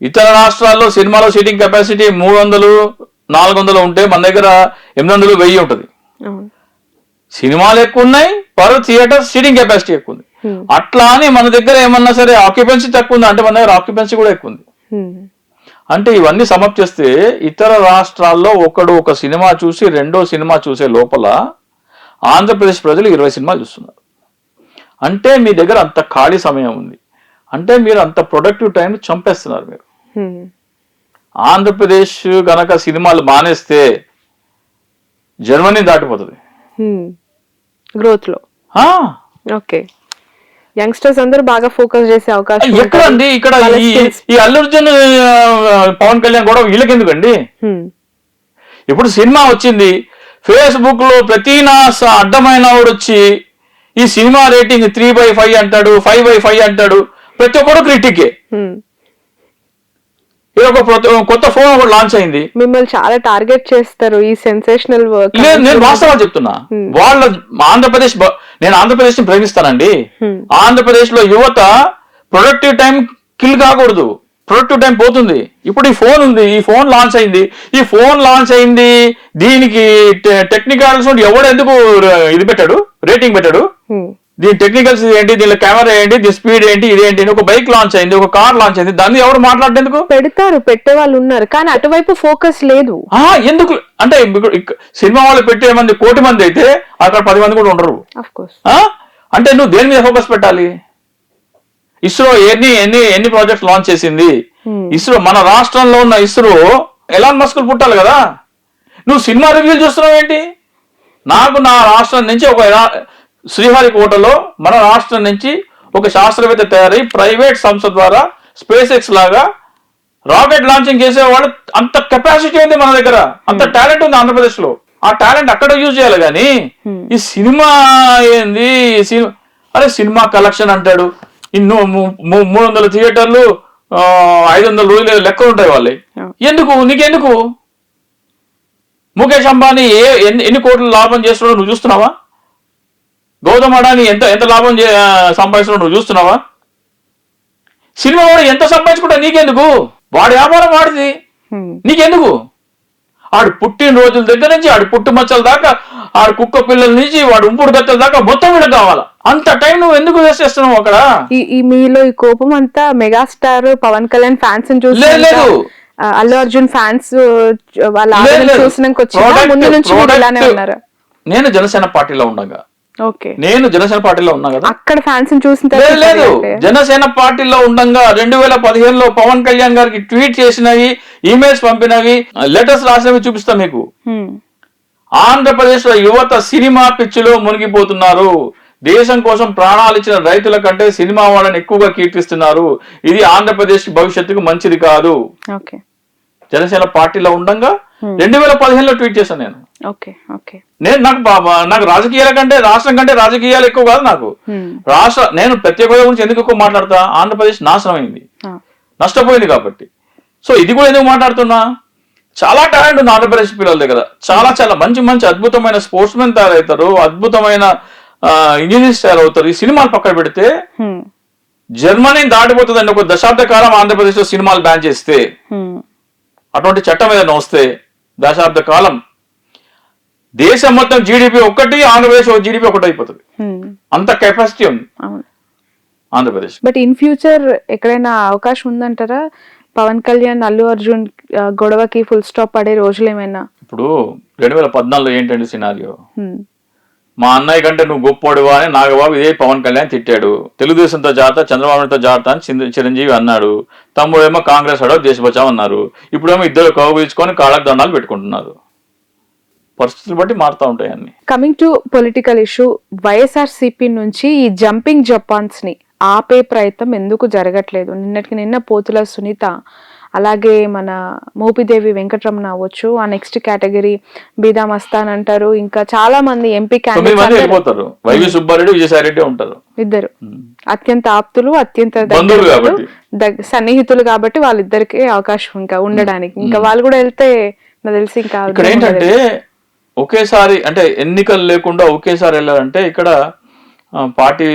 ఇతర రాష్ట్రాల్లో సినిమాలో సీటింగ్ కెపాసిటీ 300-400 ఉంటే మన దగ్గర 800-1000 ఉంటుంది. సినిమాలు ఎక్కువ ఉన్నాయి, పర్ థియేటర్ సీటింగ్ కెపాసిటీ ఎక్కువ ఉంది. అట్లా అని మన దగ్గర ఏమన్నా సరే ఆక్యుపెన్సీ తక్కువ ఉంది అంటే మన దగ్గర ఆక్యుపెన్సీ కూడా ఎక్కువ ఉంది. అంటే ఇవన్నీ సమప్ చేస్తే ఇతర రాష్ట్రాల్లో ఒక సినిమా చూసి రెండో సినిమా చూసే లోపల ఆంధ్రప్రదేశ్ ప్రజలు 20 సినిమాలు చూస్తున్నారు. అంటే మీ దగ్గర అంత ఖాళీ సమయం ఉంది. అంటే మీరు అంత ప్రొడక్టివ్ టైం చంపేస్తున్నారు మీరు. ఆంధ్రప్రదేశ్ గనక సినిమాలు మానేస్తే జర్మనీ దాటిపోతుంది గ్రోత్ లో. ఓకే, యంగ్స్టర్స్ అందరూ బాగా ఫోకస్ చేసే అవకాశం ఎక్కడండి ఇక్కడ ఈ అల్లు అర్జున్ పవన్ కళ్యాణ్ కూడా వీళ్ళకి ఎందుకండి? ఇప్పుడు సినిమా వచ్చింది, ఫేస్బుక్ లో ప్రతి నా అడ్డమైన వాడు వచ్చి ఈ సినిమా రేటింగ్ 3/5 అంటాడు, 5/5 అంటాడు, ప్రతి ఒక్కడు క్రిటికే. ఇది ఒక కొత్త ఫోన్ ఒకటి లాంచ్ అయింది, మిమ్మల్ని చాలా టార్గెట్ చేస్తారు ఈ సెన్సేషనల్ వర్క్. నేను వాస్తవాలు చెప్తున్నా. వాళ్ళ ఆంధ్రప్రదేశ్, నేను ఆంధ్రప్రదేశ్ ని ప్రేమిస్తానండి. ఆంధ్రప్రదేశ్ లో యువత ప్రొడక్టివ్ టైం కిల్ కాకూడదు, ప్రొడక్టివ్ టైం పోతుంది. ఇప్పుడు ఈ ఫోన్ ఉంది, ఈ ఫోన్ లాంచ్ అయింది, ఈ ఫోన్ లాంచ్ అయింది, దీనికి టెక్నికల్స్ ఎవడు ఎందుకు ఇది పెట్టాడు, రేటింగ్ పెట్టాడు? దీని టెక్నికల్స్ ఏంటి, దీనిలో కెమెరా ఏంటి, దీని స్పీడ్ ఏంటి, ఇదేంటి? ఒక బైక్ లాంచ్ అయింది, ఒక కార్ లాంచ్ అయింది, దాన్ని ఎవరు మాట్లాడేందుకు? పెడతారు, పెట్టే వాళ్ళు ఉన్నారు, కానీ అటువైపు ఫోకస్ లేదు. ఎందుకు అంటే సినిమా వాళ్ళు పెట్టే మంది 1,000,000 మంది అయితే అక్కడ 10 మంది కూడా ఉండరు. అంటే నువ్వు దేని మీద ఫోకస్ పెట్టాలి? ఇస్రో ఎన్ని ప్రాజెక్ట్స్ లాంచ్ చేసింది? ఇస్రో, మన రాష్ట్రంలో ఉన్న ఇస్రో ఎలాన్ మస్క్ పుట్టాలి కదా. నువ్వు సినిమా రివ్యూలు చూస్తున్నావు ఏంటి? నాకు నా రాష్ట్రం నుంచి ఒక శ్రీహరికోటలో మన రాష్ట్రం నుంచి ఒక శాస్త్రవేత్త తయారై ప్రైవేట్ సంస్థ ద్వారా స్పేస్ ఎక్స్ లాగా రాకెట్ లాంచింగ్ చేసేవాళ్ళు, అంత కెపాసిటీ ఉంది మన దగ్గర, అంత టాలెంట్ ఉంది ఆంధ్రప్రదేశ్ లో. ఆ టాలెంట్ అక్కడ యూజ్ చేయాలి కానీ ఈ సినిమా ఏంది? సినిమా కలెక్షన్ అంటాడు, 300 థియేటర్లు, 500 రోజులు లెక్కలు ఉంటాయి వాళ్ళే. ఎందుకు? నీకెందుకు? ముఖేష్ అంబానీ ఎన్ని కోట్ల లాభం చేస్తున్నాడో నువ్వు చూస్తున్నావా? గౌతమ్ అడాని ఎంత లాభం సంపాదిస్తున్నాడో నువ్వు చూస్తున్నావా? సినిమా వాడు ఎంత సంపాదించుకుంటా నీకెందుకు? వాడి వ్యాపారం వాడిది, నీకెందుకు? ఆడు పుట్టినరోజుల దగ్గర నుంచి ఆడు పుట్టుమచ్చల దాకా, ఆడు కుక్క పిల్లల నుంచి వాడు ఉంపుడు గత్తల దాకా మొత్తం వీళ్ళకి కావాలా. అంత టైం నువ్వు ఎందుకు వేస్ట్ చేస్తున్నావు అక్కడ? ఈ మీలో ఈ కోపం అంతా మెగాస్టార్ పవన్ కళ్యాణ్ ఫ్యాన్స్ చూసి లేదు, అల్లు అర్జున్ ఫ్యాన్స్ వాళ్ళ చూసినాక ముందు నుంచి ఇలానే ఉన్నారు. నేను జనసేన పార్టీలో ఉండగా ఉన్నా కదా, అక్కడ ఫ్యాన్స్ చూసిన లేదు. జనసేన పార్టీలో ఉండగా 2015లో పవన్ కళ్యాణ్ గారికి ట్వీట్ చేసినవి, ఈమెయిల్స్ పంపినవి, లెటర్స్ రాసినవి చూపిస్తా మీకు. ఆంధ్రప్రదేశ్ లో యువత సినిమా పిచ్చిలో మునిగిపోతున్నారు. దేశం కోసం ప్రాణాలు ఇచ్చిన రైతుల కంటే సినిమా వాళ్ళని ఎక్కువగా కీర్తిస్తున్నారు. ఇది ఆంధ్రప్రదేశ్ భవిష్యత్తుకు మంచిది కాదు. జనసేన పార్టీలో ఉండగా 2015లో ట్వీట్ చేశాను నేను. నాకు రాజకీయాల కంటే, రాష్ట్రం కంటే రాజకీయాలు ఎక్కువ కాదు నాకు. నేను ప్రత్యేక హోదా గురించి ఎందుకు ఎక్కువ మాట్లాడతా? ఆంధ్రప్రదేశ్ నాశనం అయింది, నష్టపోయింది కాబట్టి. సో ఇది కూడా ఎందుకు మాట్లాడుతున్నా? చాలా టాలెంట్ ఉంది ఆంధ్రప్రదేశ్ పిల్లల దగ్గర. చాలా చాలా మంచి అద్భుతమైన స్పోర్ట్స్ మెన్ తయారవుతారు, అద్భుతమైన ఇంజనీర్స్ తయారవుతారు. ఈ సినిమాలు పక్కన పెడితే జర్మనీ దాటిపోతుందండి ఒక దశాబ్ద కాలం ఆంధ్రప్రదేశ్ లో సినిమాలు బ్యాన్ చేస్తే. అటువంటి చట్టం ఏదైనా వస్తే దశాబ్ద కాలం దేశం మొత్తం జీడిపి ఒకటి, ఆంధ్రప్రదేశ్ జీడిపి ఒకటి అయిపోతుంది. అంత కెపాసిటీ ఉంది ఆంధ్రప్రదేశ్. బట్ ఇన్ ఫ్యూచర్ ఎక్కడైనా అవకాశం ఉందంటారా పవన్ కళ్యాణ్ అల్లు అర్జున్ గొడవకి ఫుల్ స్టాప్ పడే రోజులు ఏమైనా? ఇప్పుడు 2014లో ఏంటండి సినారియో? మా అన్నయ్య కంటే నువ్వు గొప్పవాడువా అని నాగబాబు ఇదే పవన్ కళ్యాణ్ తిట్టాడు. తెలుగుదేశంతో జాగ్రత్త, చంద్రబాబుతో జాగ్రత్త అని చిరంజీవి అన్నాడు. తమ్ముడేమో కాంగ్రెస్ అడో దేశ బచావ్ అన్నారు. ఇప్పుడేమో ఇద్దరు కౌగులించుకొని కాళ్ళకు దండాలు పెట్టుకుంటున్నారు. పరిస్థితులు బట్టి మారుతూ ఉంటాయి అన్ని. Coming to political issue, YSRCP నుంచి ఈ జంపింగ్ జపాన్స్ ని ఆపే ప్రయత్నం ఎందుకు జరగట్లేదు? నిన్న పోతుల సునీత, అలాగే మన మోపిదేవి వెంకటరమణ అవ్వచ్చు, ఆ నెక్స్ట్ కేటగిరీ బీదా మస్తాన్ అంటారు, ఇంకా చాలా మంది ఎంపీ క్యాండిడేట్స్ ఇద్దరు అత్యంత ఆప్తులు, అత్యంత సన్నిహితులు కాబట్టి వాళ్ళిద్దరికి అవకాశం ఇంకా ఉండడానికి. ఇంకా వాళ్ళు కూడా వెళ్తే నాకు తెలిసి ఇంకా ఏంటంటే ఒకేసారి అంటే ఎన్నికలు లేకుండా ఒకేసారి వెళ్ళాలంటే ఇక్కడ పార్టీ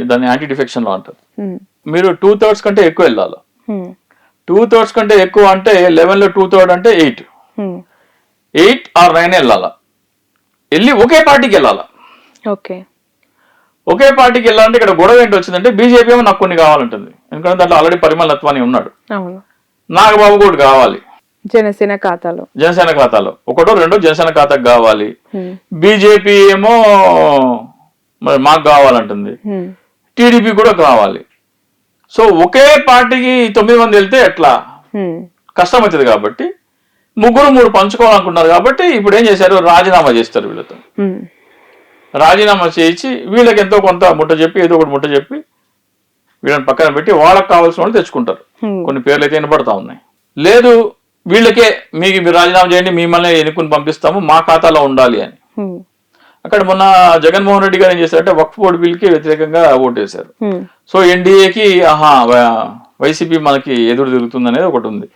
దాన్ని యాంటీ డిఫెక్షన్ లో అంటారు. మీరు 2/3 కంటే ఎక్కువ వెళ్ళాలి. 2/3 కంటే ఎక్కువ అంటే 11లో 2/3 అంటే 8 ఆర్ 9 వెళ్ళాలా. వెళ్ళి ఒకే పార్టీకి వెళ్ళాలా. ఒకే పార్టీకి వెళ్ళాలంటే ఇక్కడ గొడవ ఏంటి వచ్చిందంటే బీజేపీ ఏమో నాకు కొన్ని కావాలంటుంది. ఎందుకంటే దాంట్లో ఆల్రెడీ పరిమళ నత్వాని ఉన్నాడు, నాగబాబు కూడా కావాలి. జనసేన ఖాతాలో ఒకటో రెండో జనసేన ఖాతాకు కావాలి. బీజేపీ ఏమో మరి మాకు కావాలంటుంది, టీడీపీ కూడా కావాలి. సో ఒకే పార్టీకి 9 మంది వెళ్తే ఎట్లా కష్టం అవుతుంది. కాబట్టి 3 పంచుకోవాలనుకున్నారు. కాబట్టి ఇప్పుడు ఏం చేశారు, రాజీనామా చేస్తారు. వీళ్ళతో రాజీనామా చేయించి వీళ్ళకి ఎంతో కొంత ముట్ట చెప్పి, ఏదో ఒకటి ముట్ట చెప్పి వీళ్ళని పక్కన పెట్టి వాళ్ళకి కావాల్సిన వాళ్ళు తెచ్చుకుంటారు. Hmm. కొన్ని పేర్లు అయితే వినపడతా ఉన్నాయి. లేదు వీళ్ళకే మీరు రాజీనామా చేయండి, మిమ్మల్ని ఎన్నుకుని పంపిస్తాము, మా ఖాతాలో ఉండాలి అని. Hmm. అక్కడ మొన్న జగన్మోహన్ రెడ్డి గారు ఏం చేశారంటే వక్ఫ్ బోర్డు బిల్కి వ్యతిరేకంగా ఓటేశారు. Hmm. సో ఎన్డీఏకి వైసీపీ మనకి ఎదురు తిరుగుతుంది అనేది ఒకటి ఉంది.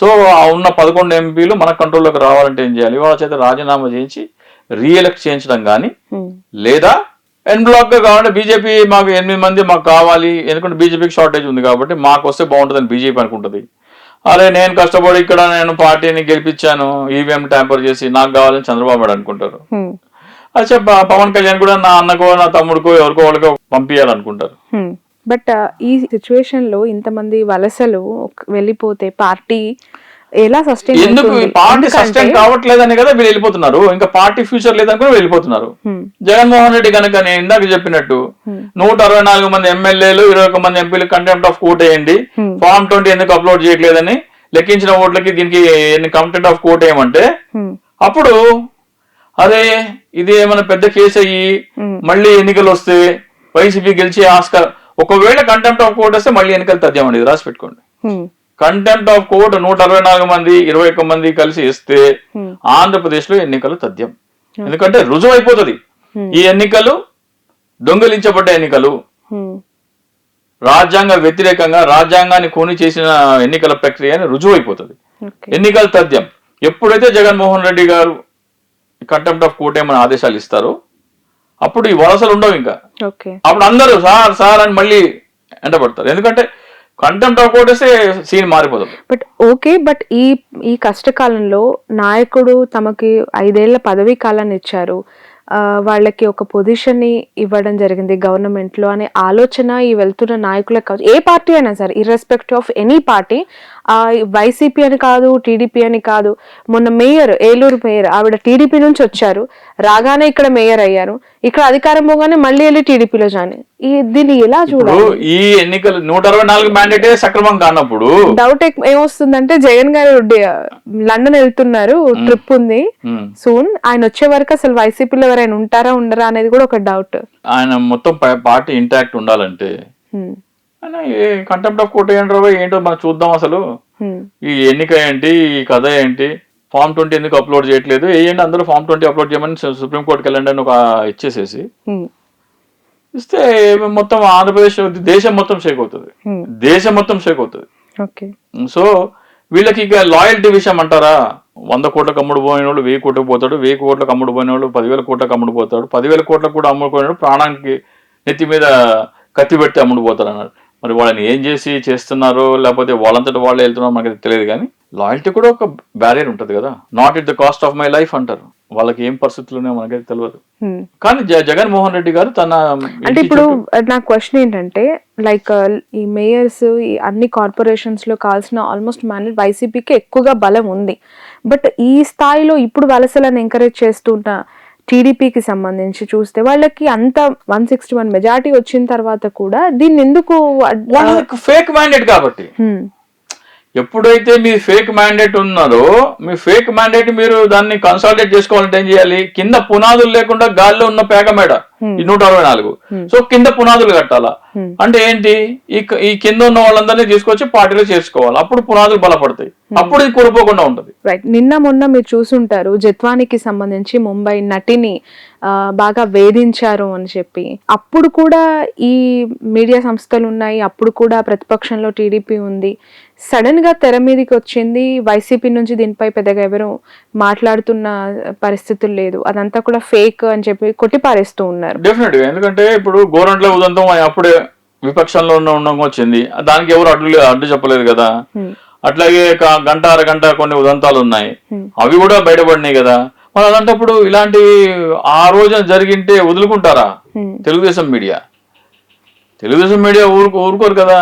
సో ఆ ఉన్న 11 ఎంపీలు మన కంట్రోల్లోకి రావాలంటే ఏం చేయాలి? వాళ్ళ చేత రాజీనామా చేయించి రీఎలెక్ట్ చేయించడం కానీ, లేదా ఎన్ బ్లాక్ గా కావాలంటే బీజేపీ మాకు 8 మంది మాకు కావాలి, ఎందుకంటే బీజేపీకి షార్టేజ్ ఉంది కాబట్టి మాకు వస్తే బాగుంటుందని బీజేపీ అనుకుంటుంది. అరే నేను కష్టపడి ఇక్కడ నేను పార్టీని గెలిపించాను, ఈవీఎం ట్యాంపర్ చేసి నాకు కావాలని చంద్రబాబు నాయుడు అనుకుంటారు. అచ్చా పవన్ కళ్యాణ్ కూడా నా అన్నకో నా తమ్ముడికో ఎవరికో వాళ్ళకో పంపించాలనుకుంటారు. బట్ ఈ సిచ్యువేషన్ లో ఇంతమంది వలసలు వెళ్ళిపోతే పార్టీ ఎలా సస్టైన్ ఎందుకు పార్టీ సస్టైన్ కావట్లేదని కదా వీళ్ళు వెళ్ళిపోతున్నారు. ఇంకా పార్టీ ఫ్యూచర్ లేదని కూడా వెళ్ళిపోతున్నారు. జగన్మోహన్ రెడ్డి కనుక నేను ఇందాక చెప్పినట్టు 164 మంది ఎమ్మెల్యేలు 21 మంది ఎంపీలు కంటెంప్ట్ ఆఫ్ కోర్ట్ వేయండి, ఫామ్ 20 ఎందుకు అప్లోడ్ చేయట్లేదని లెక్కించిన ఓట్లకి దీనికి కంటెంప్ట్ ఆఫ్ కోర్ట్ వేయమంటే అప్పుడు అదే ఇది ఏమైనా పెద్ద కేసు అయ్యి మళ్ళీ ఎన్నికలు వస్తే వైసీపీ గెలిచి ఆస్కారం. ఒకవేళ కంటెంప్ట్ ఆఫ్ కోర్ట్ వస్తే మళ్ళీ ఎన్నికలు తథ్యమండి, ఇది రాసి పెట్టుకోండి. కంటెంప్ట్ ఆఫ్ కోర్ట్ 164 మంది 21 మంది కలిసి ఇస్తే ఆంధ్రప్రదేశ్ లో ఎన్నికలు తథ్యం. ఎందుకంటే రుజువు అయిపోతుంది ఈ ఎన్నికలు దొంగిలించబడ్డ ఎన్నికలు, రాజ్యాంగ వ్యతిరేకంగా రాజ్యాంగాన్ని కూని చేసిన ఎన్నికల ప్రక్రియ అని రుజువు అయిపోతుంది. ఎన్నికలు తథ్యం. ఎప్పుడైతే జగన్మోహన్ రెడ్డి గారు కంటెంప్ట్ ఆఫ్ కోర్ట్ ఏమైనా ఆదేశాలు ఇస్తారో అప్పుడు ఈ వలసలు ఉండవు. ఇంకా అప్పుడు అందరూ సార్ సార్ అని మళ్ళీ ఎండబడతారు. ఎందుకంటే కంటెంప్ట్ ఆఫ్ కోర్ట్ వస్తే సీన్ మారిపోతుంది. బట్ ఓకే, బట్ ఈ కష్టకాలంలో నాయకుడు తమకి 5 ఏళ్ల పదవీ కాలాన్ని ఇచ్చారు, వాళ్ళకి ఒక పొజిషన్ ని ఇవ్వడం జరిగింది గవర్నమెంట్ లో అనే ఆలోచన ఈ వెళ్తున్న నాయకులకు కావచ్చు, ఏ పార్టీ అయినా సరే ఇర్రెస్పెక్ట్ ఆఫ్ ఎనీ పార్టీ, వైసీపీ అని కాదు టీడీపీ అని కాదు. మొన్న మేయర్, ఏలూరు మేయర్ ఆవిడ టీడీపీ నుంచి వచ్చారు, రాగానే ఇక్కడ మేయర్ అయ్యారు, ఇక్కడ అధికారం పోగానే మళ్ళీ వెళ్ళి టీడీపీలో జాయిన్. దీన్ని ఎలా చూడాలి? ఈ ఎన్నికలు 164 మ్యాండేటే సక్రమం కానప్పుడు డౌట్ ఏమొస్తుందంటే జగన్ గారు లండన్ వెళ్తున్నారు, ట్రిప్ ఉంది సూన్, ఆయన వచ్చే వరకు అసలు వైసీపీలో ఎవరైనా ఉంటారా ఉండరా అనేది కూడా ఒక డౌట్. ఆయన మొత్తం పార్టీ ఇంటాక్ట్ ఉండాలంటే కంటెంప్ట్ ఆఫ్ కోర్ట్ ఏంటో మనం చూద్దాం. అసలు ఈ ఎన్నిక ఏంటి, ఈ కథ ఏంటి, ఫామ్ 20 ఎందుకు అప్లోడ్ చేయట్లేదు, ఏంటి అందరూ ఫామ్ 20 అప్లోడ్ చేయమని సుప్రీంకోర్టుకి వెళ్ళండి అని ఒక ఇచ్చేసేసి ఇస్తే మొత్తం ఆంధ్రప్రదేశ్ దేశం మొత్తం షేక్ అవుతుంది, దేశం మొత్తం షేక్ అవుతుంది. సో వీళ్ళకి ఇక లాయల్టీ విషయం అంటారా? 100 కోట్లకు అమ్ముడు పోయిన వాళ్ళు 1000 కోట్లకు పోతాడు, 1000 కోట్లకు అమ్ముడు పోయిన వాళ్ళు 10,000 కోట్లకు అమ్ముడు పోతాడు, 10,000 కోట్లకు కూడా అమ్ముడుపోయినాడు ప్రాణానికి నెత్తి మీద కత్తి పెట్టి అమ్ముడు పోతాడు అన్నారు. మరి వాళ్ళని ఏం చేస్తున్నారో లేకపోతే వాళ్ళంతటి వాళ్ళు వెళ్తున్నారో మనకి తెలియదు. కానీ లాయల్టీ కూడా ఒక బ్యారియర్ ఉంటుంది కదా. Not it the cost of my life అంటారు. వాళ్ళకి ఏం పరిస్థితులు మనకైతే తెలియదు. కానీ జగన్మోహన్ రెడ్డి గారు తన అంటే ఇప్పుడు నా క్వశ్చన్ ఏంటంటే లైక్ ఈ మేయర్స్ ఈ అన్ని కార్పొరేషన్స్ లో కావాల్సిన ఆల్మోస్ట్ మ్యాండేట్ వైసీపీకి ఎక్కువగా బలం ఉంది. బట్ ఈ స్థాయిలో ఇప్పుడు వలసలను ఎంకరేజ్ చేస్తున్న టీడీపీకి సంబంధించి చూస్తే వాళ్ళకి అంత 161 మెజారిటీ వచ్చిన తర్వాత కూడా దీన్ని ఎందుకు ఫేక్ మ్యాండేట్ కాబట్టి ఎప్పుడైతే మీ ఫేక్ మ్యాండేట్ ఉన్నారో మీ ఫేక్ మ్యాండేట్ మీరు దాన్ని కన్సాలిడేట్ చేసుకోవాలంటే ఏం చేయాలి? కింద పునాదులు లేకుండా గాల్లో ఉన్న పేక మేడ ఈ 164. సో కింద పునాదులు కట్టాలా అంటే ఏంటి? ఈ కింద ఉన్న వాళ్ళందరినీ తీసుకొచ్చి పార్టీలో చేర్చుకోవాలి. అప్పుడు పునాదులు బలపడతాయి, అప్పుడు ఇది కోల్పోకుండా ఉంటది. రైట్. నిన్న మొన్న మీరు చూసుంటారు జత్వానికి సంబంధించి ముంబై నటిని బాగా వేధించారు అని చెప్పి. అప్పుడు కూడా ఈ మీడియా సంస్థలు ఉన్నాయి, అప్పుడు కూడా ప్రతిపక్షంలో టీడీపీ ఉంది. సడన్ గా తెర మీదకి వచ్చింది వైసీపీ నుంచి. దీనిపై పెద్దగా ఎవరు మాట్లాడుతున్న పరిస్థితులు లేదు, అదంతా కూడా ఫేక్ అని చెప్పి కొట్టిపారేస్తూ ఉన్నారు. డెఫినెట్ గా. ఎందుకంటే ఇప్పుడు గోరంట్ల ఉదంతం అప్పుడే విపక్షంలో ఉండడం వచ్చింది, దానికి ఎవరు అడ్డు చెప్పలేదు కదా. అట్లాగే గంట అరగంట కొన్ని ఉదంతాలు ఉన్నాయి, అవి కూడా బయటపడినాయి కదా. మరి అలాంటప్పుడు ఇలాంటి ఆ రోజున జరిగింటే వదులుకుంటారా? తెలుగుదేశం మీడియా ఊరుకోరు కదా,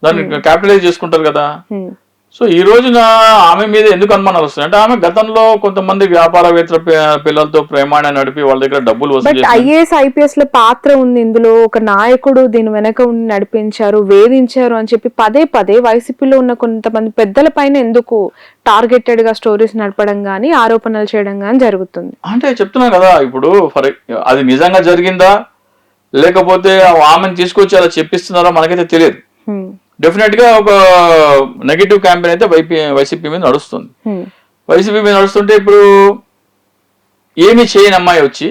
దాన్ని క్యాపిటలైజ్ చేసుకుంటారు కదా. సో ఈ రోజున ఆమె మీద ఎందుకు అనుమానాలు వస్తాయి అంటే ఆమె గతంలో కొంతమంది వ్యాపారవేత్తల పిల్లలతో ప్రేమాన్ని నడిపి వాళ్ళ దగ్గర డబ్బులు వసూలు. ఐఏఎస్ ఐపీఎస్ లో పాత్ర ఉంది ఇందులో. ఒక నాయకుడు దీని వెనక ఉండి నడిపించారు, వేధించారు అని చెప్పి పదే పదే వైసీపీలో ఉన్న కొంతమంది పెద్దల పైన ఎందుకు టార్గెటెడ్ గా స్టోరీస్ నడపడం గానీ ఆరోపణలు చేయడం గానీ జరుగుతుంది? అంటే చెప్తున్నా కదా, ఇప్పుడు అది నిజంగా జరిగిందా లేకపోతే ఆమెను తీసుకొచ్చి అలా చెప్పిస్తున్నారో మనకైతే తెలియదు. డెఫినెట్ గా ఒక నెగిటివ్ క్యాంపెయిన్ అయితే వైసీపీ మీద నడుస్తుంది. వైసీపీ మీద నడుస్తుంటే ఇప్పుడు ఏమి చేయని అమ్మాయి వచ్చి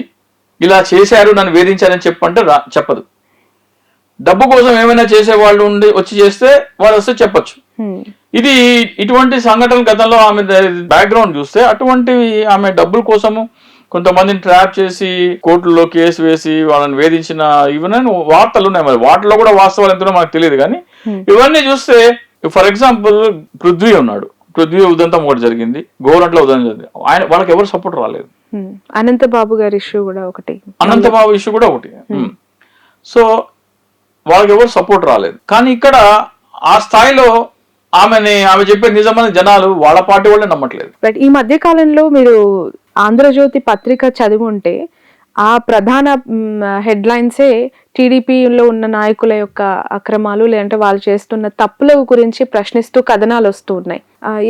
ఇలా చేశారు నన్ను వేధించారని చెప్పంటే చెప్పదు. డబ్బు కోసం ఏమైనా చేసే వాళ్ళు ఉండి వచ్చి చేస్తే వాళ్ళు వస్తే చెప్పొచ్చు. ఇది ఇటువంటి సంఘటనలు గతంలో ఆమె బ్యాక్గ్రౌండ్ చూస్తే అటువంటివి ఆమె డబ్బుల కోసము కొంతమందిని ట్రాప్ చేసి కోర్టులో కేసు వేసి వాళ్ళని వేధించిన ఇవన్నీ వార్తలు ఉన్నాయి. మరి వాటిలో కూడా వాస్తవాలు ఎంతో మనకు తెలియదు. కానీ ఇవన్నీ చూస్తే ఫర్ ఎగ్జాంపుల్ పృథ్వీ ఉన్నాడు, పృథ్వీ ఉదంతం ఒకటి జరిగింది, గోరంట్ల ఉదంతం జరిగింది, ఆయన వాళ్ళకి ఎవరు సపోర్ట్ రాలేదు. అనంతబాబు గారి ఇష్యూ కూడా ఒకటి, అనంతబాబు ఇష్యూ కూడా ఒకటి. సో వాళ్ళకి ఎవరు సపోర్ట్ రాలేదు. కానీ ఇక్కడ ఆ స్థాయిలో ఆమె చెప్పే నిజమైన జనాలు వాళ్ళ పార్టీ వాళ్ళే నమ్మట్లేదు. బట్ ఈ మధ్య కాలంలో మీరు ఆంధ్రజ్యోతి పత్రిక చదివి ఉంటే ఆ ప్రధాన హెడ్లైన్సే టీడీపీలో ఉన్న నాయకుల యొక్క అక్రమాలు లేదంటే వాళ్ళు చేస్తున్న తప్పుల గురించి ప్రశ్నిస్తూ కథనాలు వస్తూ ఉన్నాయి.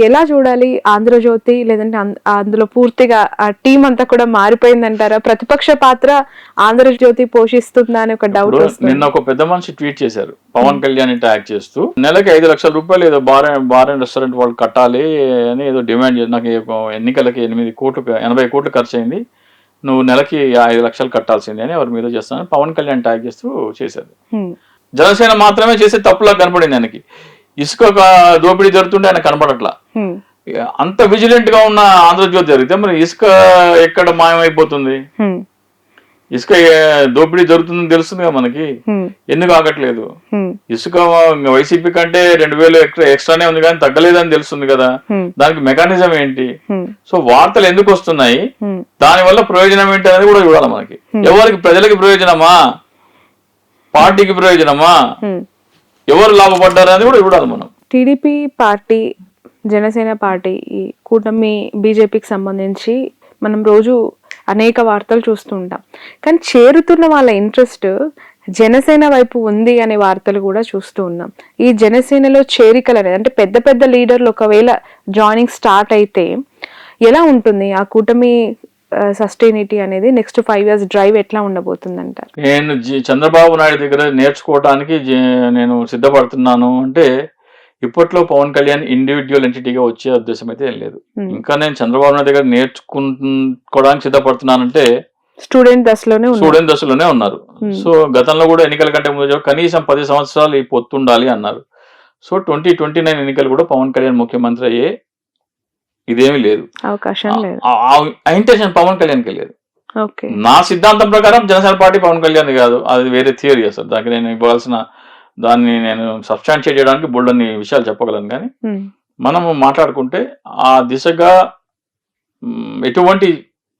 ఎలా చూడాలి ఆంధ్రజ్యోతి? లేదంటే అందులో పూర్తిగా ఆ టీం అంతా కూడా మారిపోయిందంటారా? ప్రతిపక్ష పాత్ర ఆంధ్రజ్యోతి పోషిస్తుందా అని ఒక డౌట్ వస్తుంది. నిన్న ఒక పెద్ద మనిషి ట్వీట్ చేశారు, పవన్ కళ్యాణ్ ట్యాగ్ చేస్తూ నెలకి 5 లక్షల రూపాయలు ఏదో బార్ అండ్ రెస్టారెంట్ వాళ్ళు కట్టాలి అని ఏదో డిమాండ్ చేసి, నాకు ఎన్నికలకి 80 కోట్లు ఖర్చు అయింది, నువ్వు నెలకి 5 లక్షలు కట్టాల్సిందే అని ఎవరి మీద చేస్తానని పవన్ కళ్యాణ్ ట్యాగ్ చేస్తూ చేశారు. జనసేన మాత్రమే చేసే తప్పులా కనపడింది ఆయనకి. ఇసుక దోపిడీ జరుగుతుంటే ఆయన కనపడట్లా. అంత విజిలెంట్ గా ఉన్న ఆంధ్రజ్యోతి జరిగితే మరి ఇసుక ఎక్కడ మాయమైపోతుంది? ఇసుక దోపిడీ జరుగుతుందని తెలుస్తుంది కదా మనకి, ఎందుకు ఆగట్లేదు? ఇసుక వైసీపీ కంటే 2000 ఎక్స్ట్రానే ఉంది కానీ తగ్గలేదని తెలుస్తుంది కదా, దానికి మెకానిజం ఏంటి? సో వార్తలు ఎందుకు వస్తున్నాయి, దాని వల్ల ప్రయోజనం ఏంటి అనేది కూడా చూడాలి మనకి. ఎవరికి, ప్రజలకి ప్రయోజనమా, పార్టీకి ప్రయోజనమా, ఎవరు లాభపడ్డారు అనేది కూడా చూడాలి మనం. టీడీపీ పార్టీ, జనసేన పార్టీ, ఈ కూటమి బీజేపీకి సంబంధించి మనం రోజు అనేక వార్తలు చూస్తూ ఉంటాం. కానీ చేరుతున్న వాళ్ళ ఇంట్రెస్ట్ జనసేన వైపు ఉంది అనే వార్తలు కూడా చూస్తూ ఉన్నాం. ఈ జనసేనలో చేరికలు అనేది, అంటే పెద్ద పెద్ద లీడర్లు ఒకవేళ జాయినింగ్ స్టార్ట్ అయితే ఎలా ఉంటుంది ఆ కూటమి సస్టైనిటీ అనేది? నెక్స్ట్ 5 years డ్రైవ్ ఎట్లా ఉండబోతుంది అంటారు? నేను చంద్రబాబు నాయుడు దగ్గర నేర్చుకోవడానికి నేను సిద్ధపడుతున్నాను అంటే, ఇప్పట్లో పవన్ కళ్యాణ్ ఇండివిజువల్ ఎంటిటీగా వచ్చే ఉద్దేశం అయితే ఏం లేదు. ఇంకా నేను చంద్రబాబు నాయుడు దగ్గర నేర్చుకోవడానికి సిద్ధపడుతున్నానంటే స్టూడెంట్ దశలోనే ఉన్నారు. సో గతంలో కూడా ఎన్నికల కంటే ముందు కనీసం 10 సంవత్సరాలు ఈ పొత్తుండాలి అన్నారు. సో 2029 ఎన్నికలు కూడా పవన్ కళ్యాణ్ ముఖ్యమంత్రి అయ్యే ఇదేమీ లేదు, అవకాశం లేదు. ఆ ఇంటెన్షన్ పవన్ కళ్యాణ్కి లేదు. ఓకే, నా సిద్ధాంతం ప్రకారం జనసేన పార్టీ పవన్ కళ్యాణ్ కాదు, అది వేరే థియరీ అసలు. దానికి నేను ఇవ్వాల్సిన దాన్ని నేను సబ్స్టాన్షియేట్ చేయడానికి బోల్డన్ని విషయాలు చెప్పగలను. కానీ మనము మాట్లాడుకుంటే ఆ దిశగా ఎటువంటి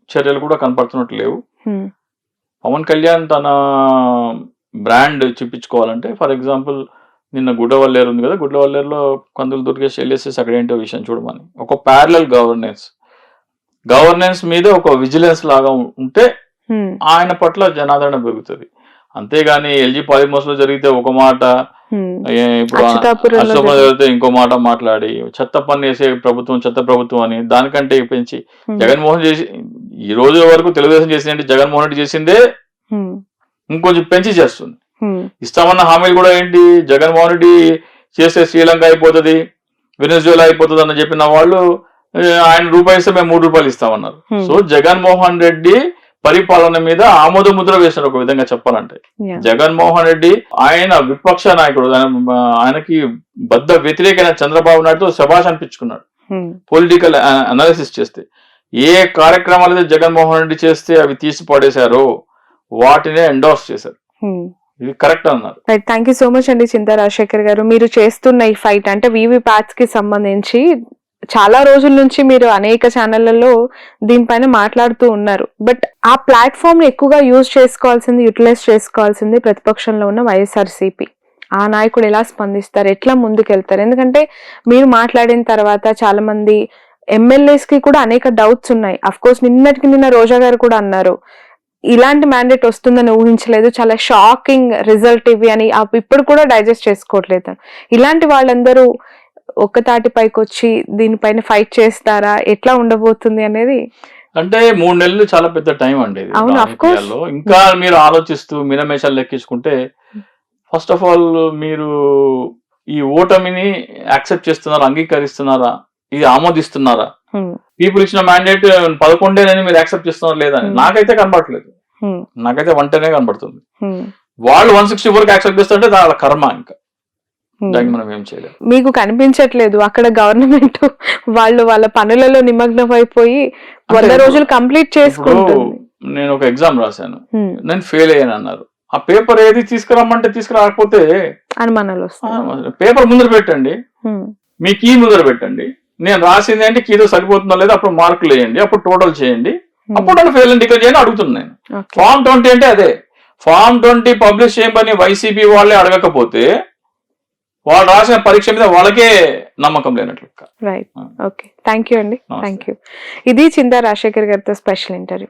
చర్యలు కూడా కనపడుతున్నట్టు లేవు. పవన్ కళ్యాణ్ తన బ్రాండ్ చూపించుకోవాలంటే, ఫర్ ఎగ్జాంపుల్ నిన్న గుడ్డవల్లేరు ఉంది కదా, గుడ్డవల్లేరులో కందులు దుర్గేష్ వెళ్ళేసేసి అక్కడ ఏంటో విషయం చూడమని, ఒక ప్యారలల్ గవర్నెన్స్ మీద ఒక విజిలెన్స్ లాగా ఉంటే ఆయన పట్ల జనాదరణ పెరుగుతుంది. అంతేగాని ఎల్జీ పాలిమర్స్ లో జరిగితే ఒక మాట, ఇప్పుడు అశోకం జరిగితే ఇంకో మాట మాట్లాడి చెత్త పన్ను వేసే ప్రభుత్వం చెత్త ప్రభుత్వం అని దానికంటే పెంచి జగన్మోహన్ చేసి ఈ రోజు వరకు తెలుగుదేశం చేసిందంటే జగన్మోహన్ రెడ్డి చేసిందే ఇంకొంచెం పెంచి చేస్తుంది. ఇస్తామన్న హామీలు కూడా ఏంటి, జగన్మోహన్ రెడ్డి చేస్తే శ్రీలంక అయిపోతుంది, వెనిజువేలా అయిపోతుంది అని చెప్పిన వాళ్ళు ఆయన రూపాయి ఇస్తే మేము 3 రూపాయలు ఇస్తామన్నారు. సో జగన్మోహన్ రెడ్డి పరిపాలన మీద ఆమోద ముద్ర వేసినారు ఒక విధంగా చెప్పాలంటే. జగన్మోహన్ రెడ్డి ఆయన విపక్ష నాయకుడు, ఆయనకి బద్ద వ్యతిరేకమైన చంద్రబాబు నాయుడుతో శభాష్ అనిపించుకున్నాడు. పొలిటికల్ అనాలిసిస్ చేస్తే ఏ కార్యక్రమాలు అయితే జగన్మోహన్ రెడ్డి చేస్తే అవి తీసి పడేశారో వాటినే ఎండోర్స్ చేశారు. ఇది కరెక్ట్ అన్నారు. థ్యాంక్ యూ సో మచ్ అండి చింతా రాజశేఖర్ గారు. మీరు చేస్తున్న ఈ ఫైట్ అంటే వీవీ ప్యాట్స్ కి సంబంధించి చాలా రోజుల నుంచి మీరు అనేక ఛానళ్లలో దీనిపైన మాట్లాడుతూ ఉన్నారు. బట్ ఆ ప్లాట్ఫామ్ ని ఎక్కువగా యూటిలైజ్ చేసుకోవాల్సింది ప్రతిపక్షంలో ఉన్న వైఎస్ఆర్సీపీ. ఆ నాయకుడు ఎలా స్పందిస్తారు, ఎట్లా ముందుకెళ్తారు? ఎందుకంటే మీరు మాట్లాడిన తర్వాత చాలా మంది ఎమ్మెల్యేస్ కి కూడా అనేక డౌట్స్ ఉన్నాయి. అఫ్ కోర్స్ నిన్న రోజా గారు కూడా అన్నారు ఇలాంటి మ్యాండేట్ వస్తుందని ఊహించలేదు, చాలా షాకింగ్ రిజల్ట్ ఇవి అని ఇప్పుడు కూడా డైజెస్ట్ చేసుకోవట్లేదు. ఇలాంటి వాళ్ళందరూ ఒక్కతాటిపైకి వచ్చి దీనిపైన ఫైట్ చేస్తారా, ఎట్లా ఉండబోతుంది అనేది? అంటే 3 నెలలు చాలా పెద్ద టైం అండి ఇది అవును, of course. రాజకీయాల్లో. ఇంకా మీరు ఆలోచిస్తూ మినమేషాలు లెక్కించుకుంటే ఫస్ట్ ఆఫ్ ఆల్ మీరు ఈ ఓటమిని యాక్సెప్ట్ చేస్తున్నారా, అంగీకరిస్తున్నారా, ఇది ఆమోదిస్తున్నారా? పీపుల్ ఇచ్చిన మ్యాండేట్ 11 మీరు యాక్సెప్ట్ చేస్తున్నారా లేదా అని నాకైతే కనబడట్లేదు. నాకైతే 110 కనబడుతుంది. వాళ్ళు 160 వరకు యాక్సెప్ట్ చేస్తుంటే వాళ్ళ కర్మ. ఇంకా దానికి మనం ఏం చేయలేదు. మీకు కనిపించట్లేదు అక్కడ గవర్నమెంట్ వాళ్ళు వాళ్ళ పనులలో నిమగ్నం అయిపోయి 100 రోజులు కంప్లీట్ చేసుకుంటుంది. నేను ఒక ఎగ్జామ్ రాశాను, నేను ఫెయిల్ అయ్యాను అన్నారు. ఆ పేపర్ ఏది తీసుకురమ్మంటే తీసుకురాకపోతే అనుమానాలు వస్తాయి. పేపర్ ముందర పెట్టండి, మీ కీ ముందర పెట్టండి, నేను రాసింది అంటే కీతో సరిపోతుందో లేదో అప్పుడు మార్కులు వేయండి, అప్పుడు టోటల్ చేయండి, అప్పుడు నన్ను ఫెయిల్ అని డిక్లేర్ చేయండి అడుగుతున్నాను. ఫార్మ్ 20 అంటే అదే. ఫార్మ్ 20 పబ్లిష్ చేయమని వైసీపీ వాళ్ళే అడగకపోతే వాళ్ళు రాసిన పరీక్ష మీద వాళ్ళకే నమ్మకం లేనట్లు. రైట్, ఓకే, థ్యాంక్ యూ అండి, థ్యాంక్ యూ. ఇది చింతా రాజశేఖర్ గారితో స్పెషల్ ఇంటర్వ్యూ.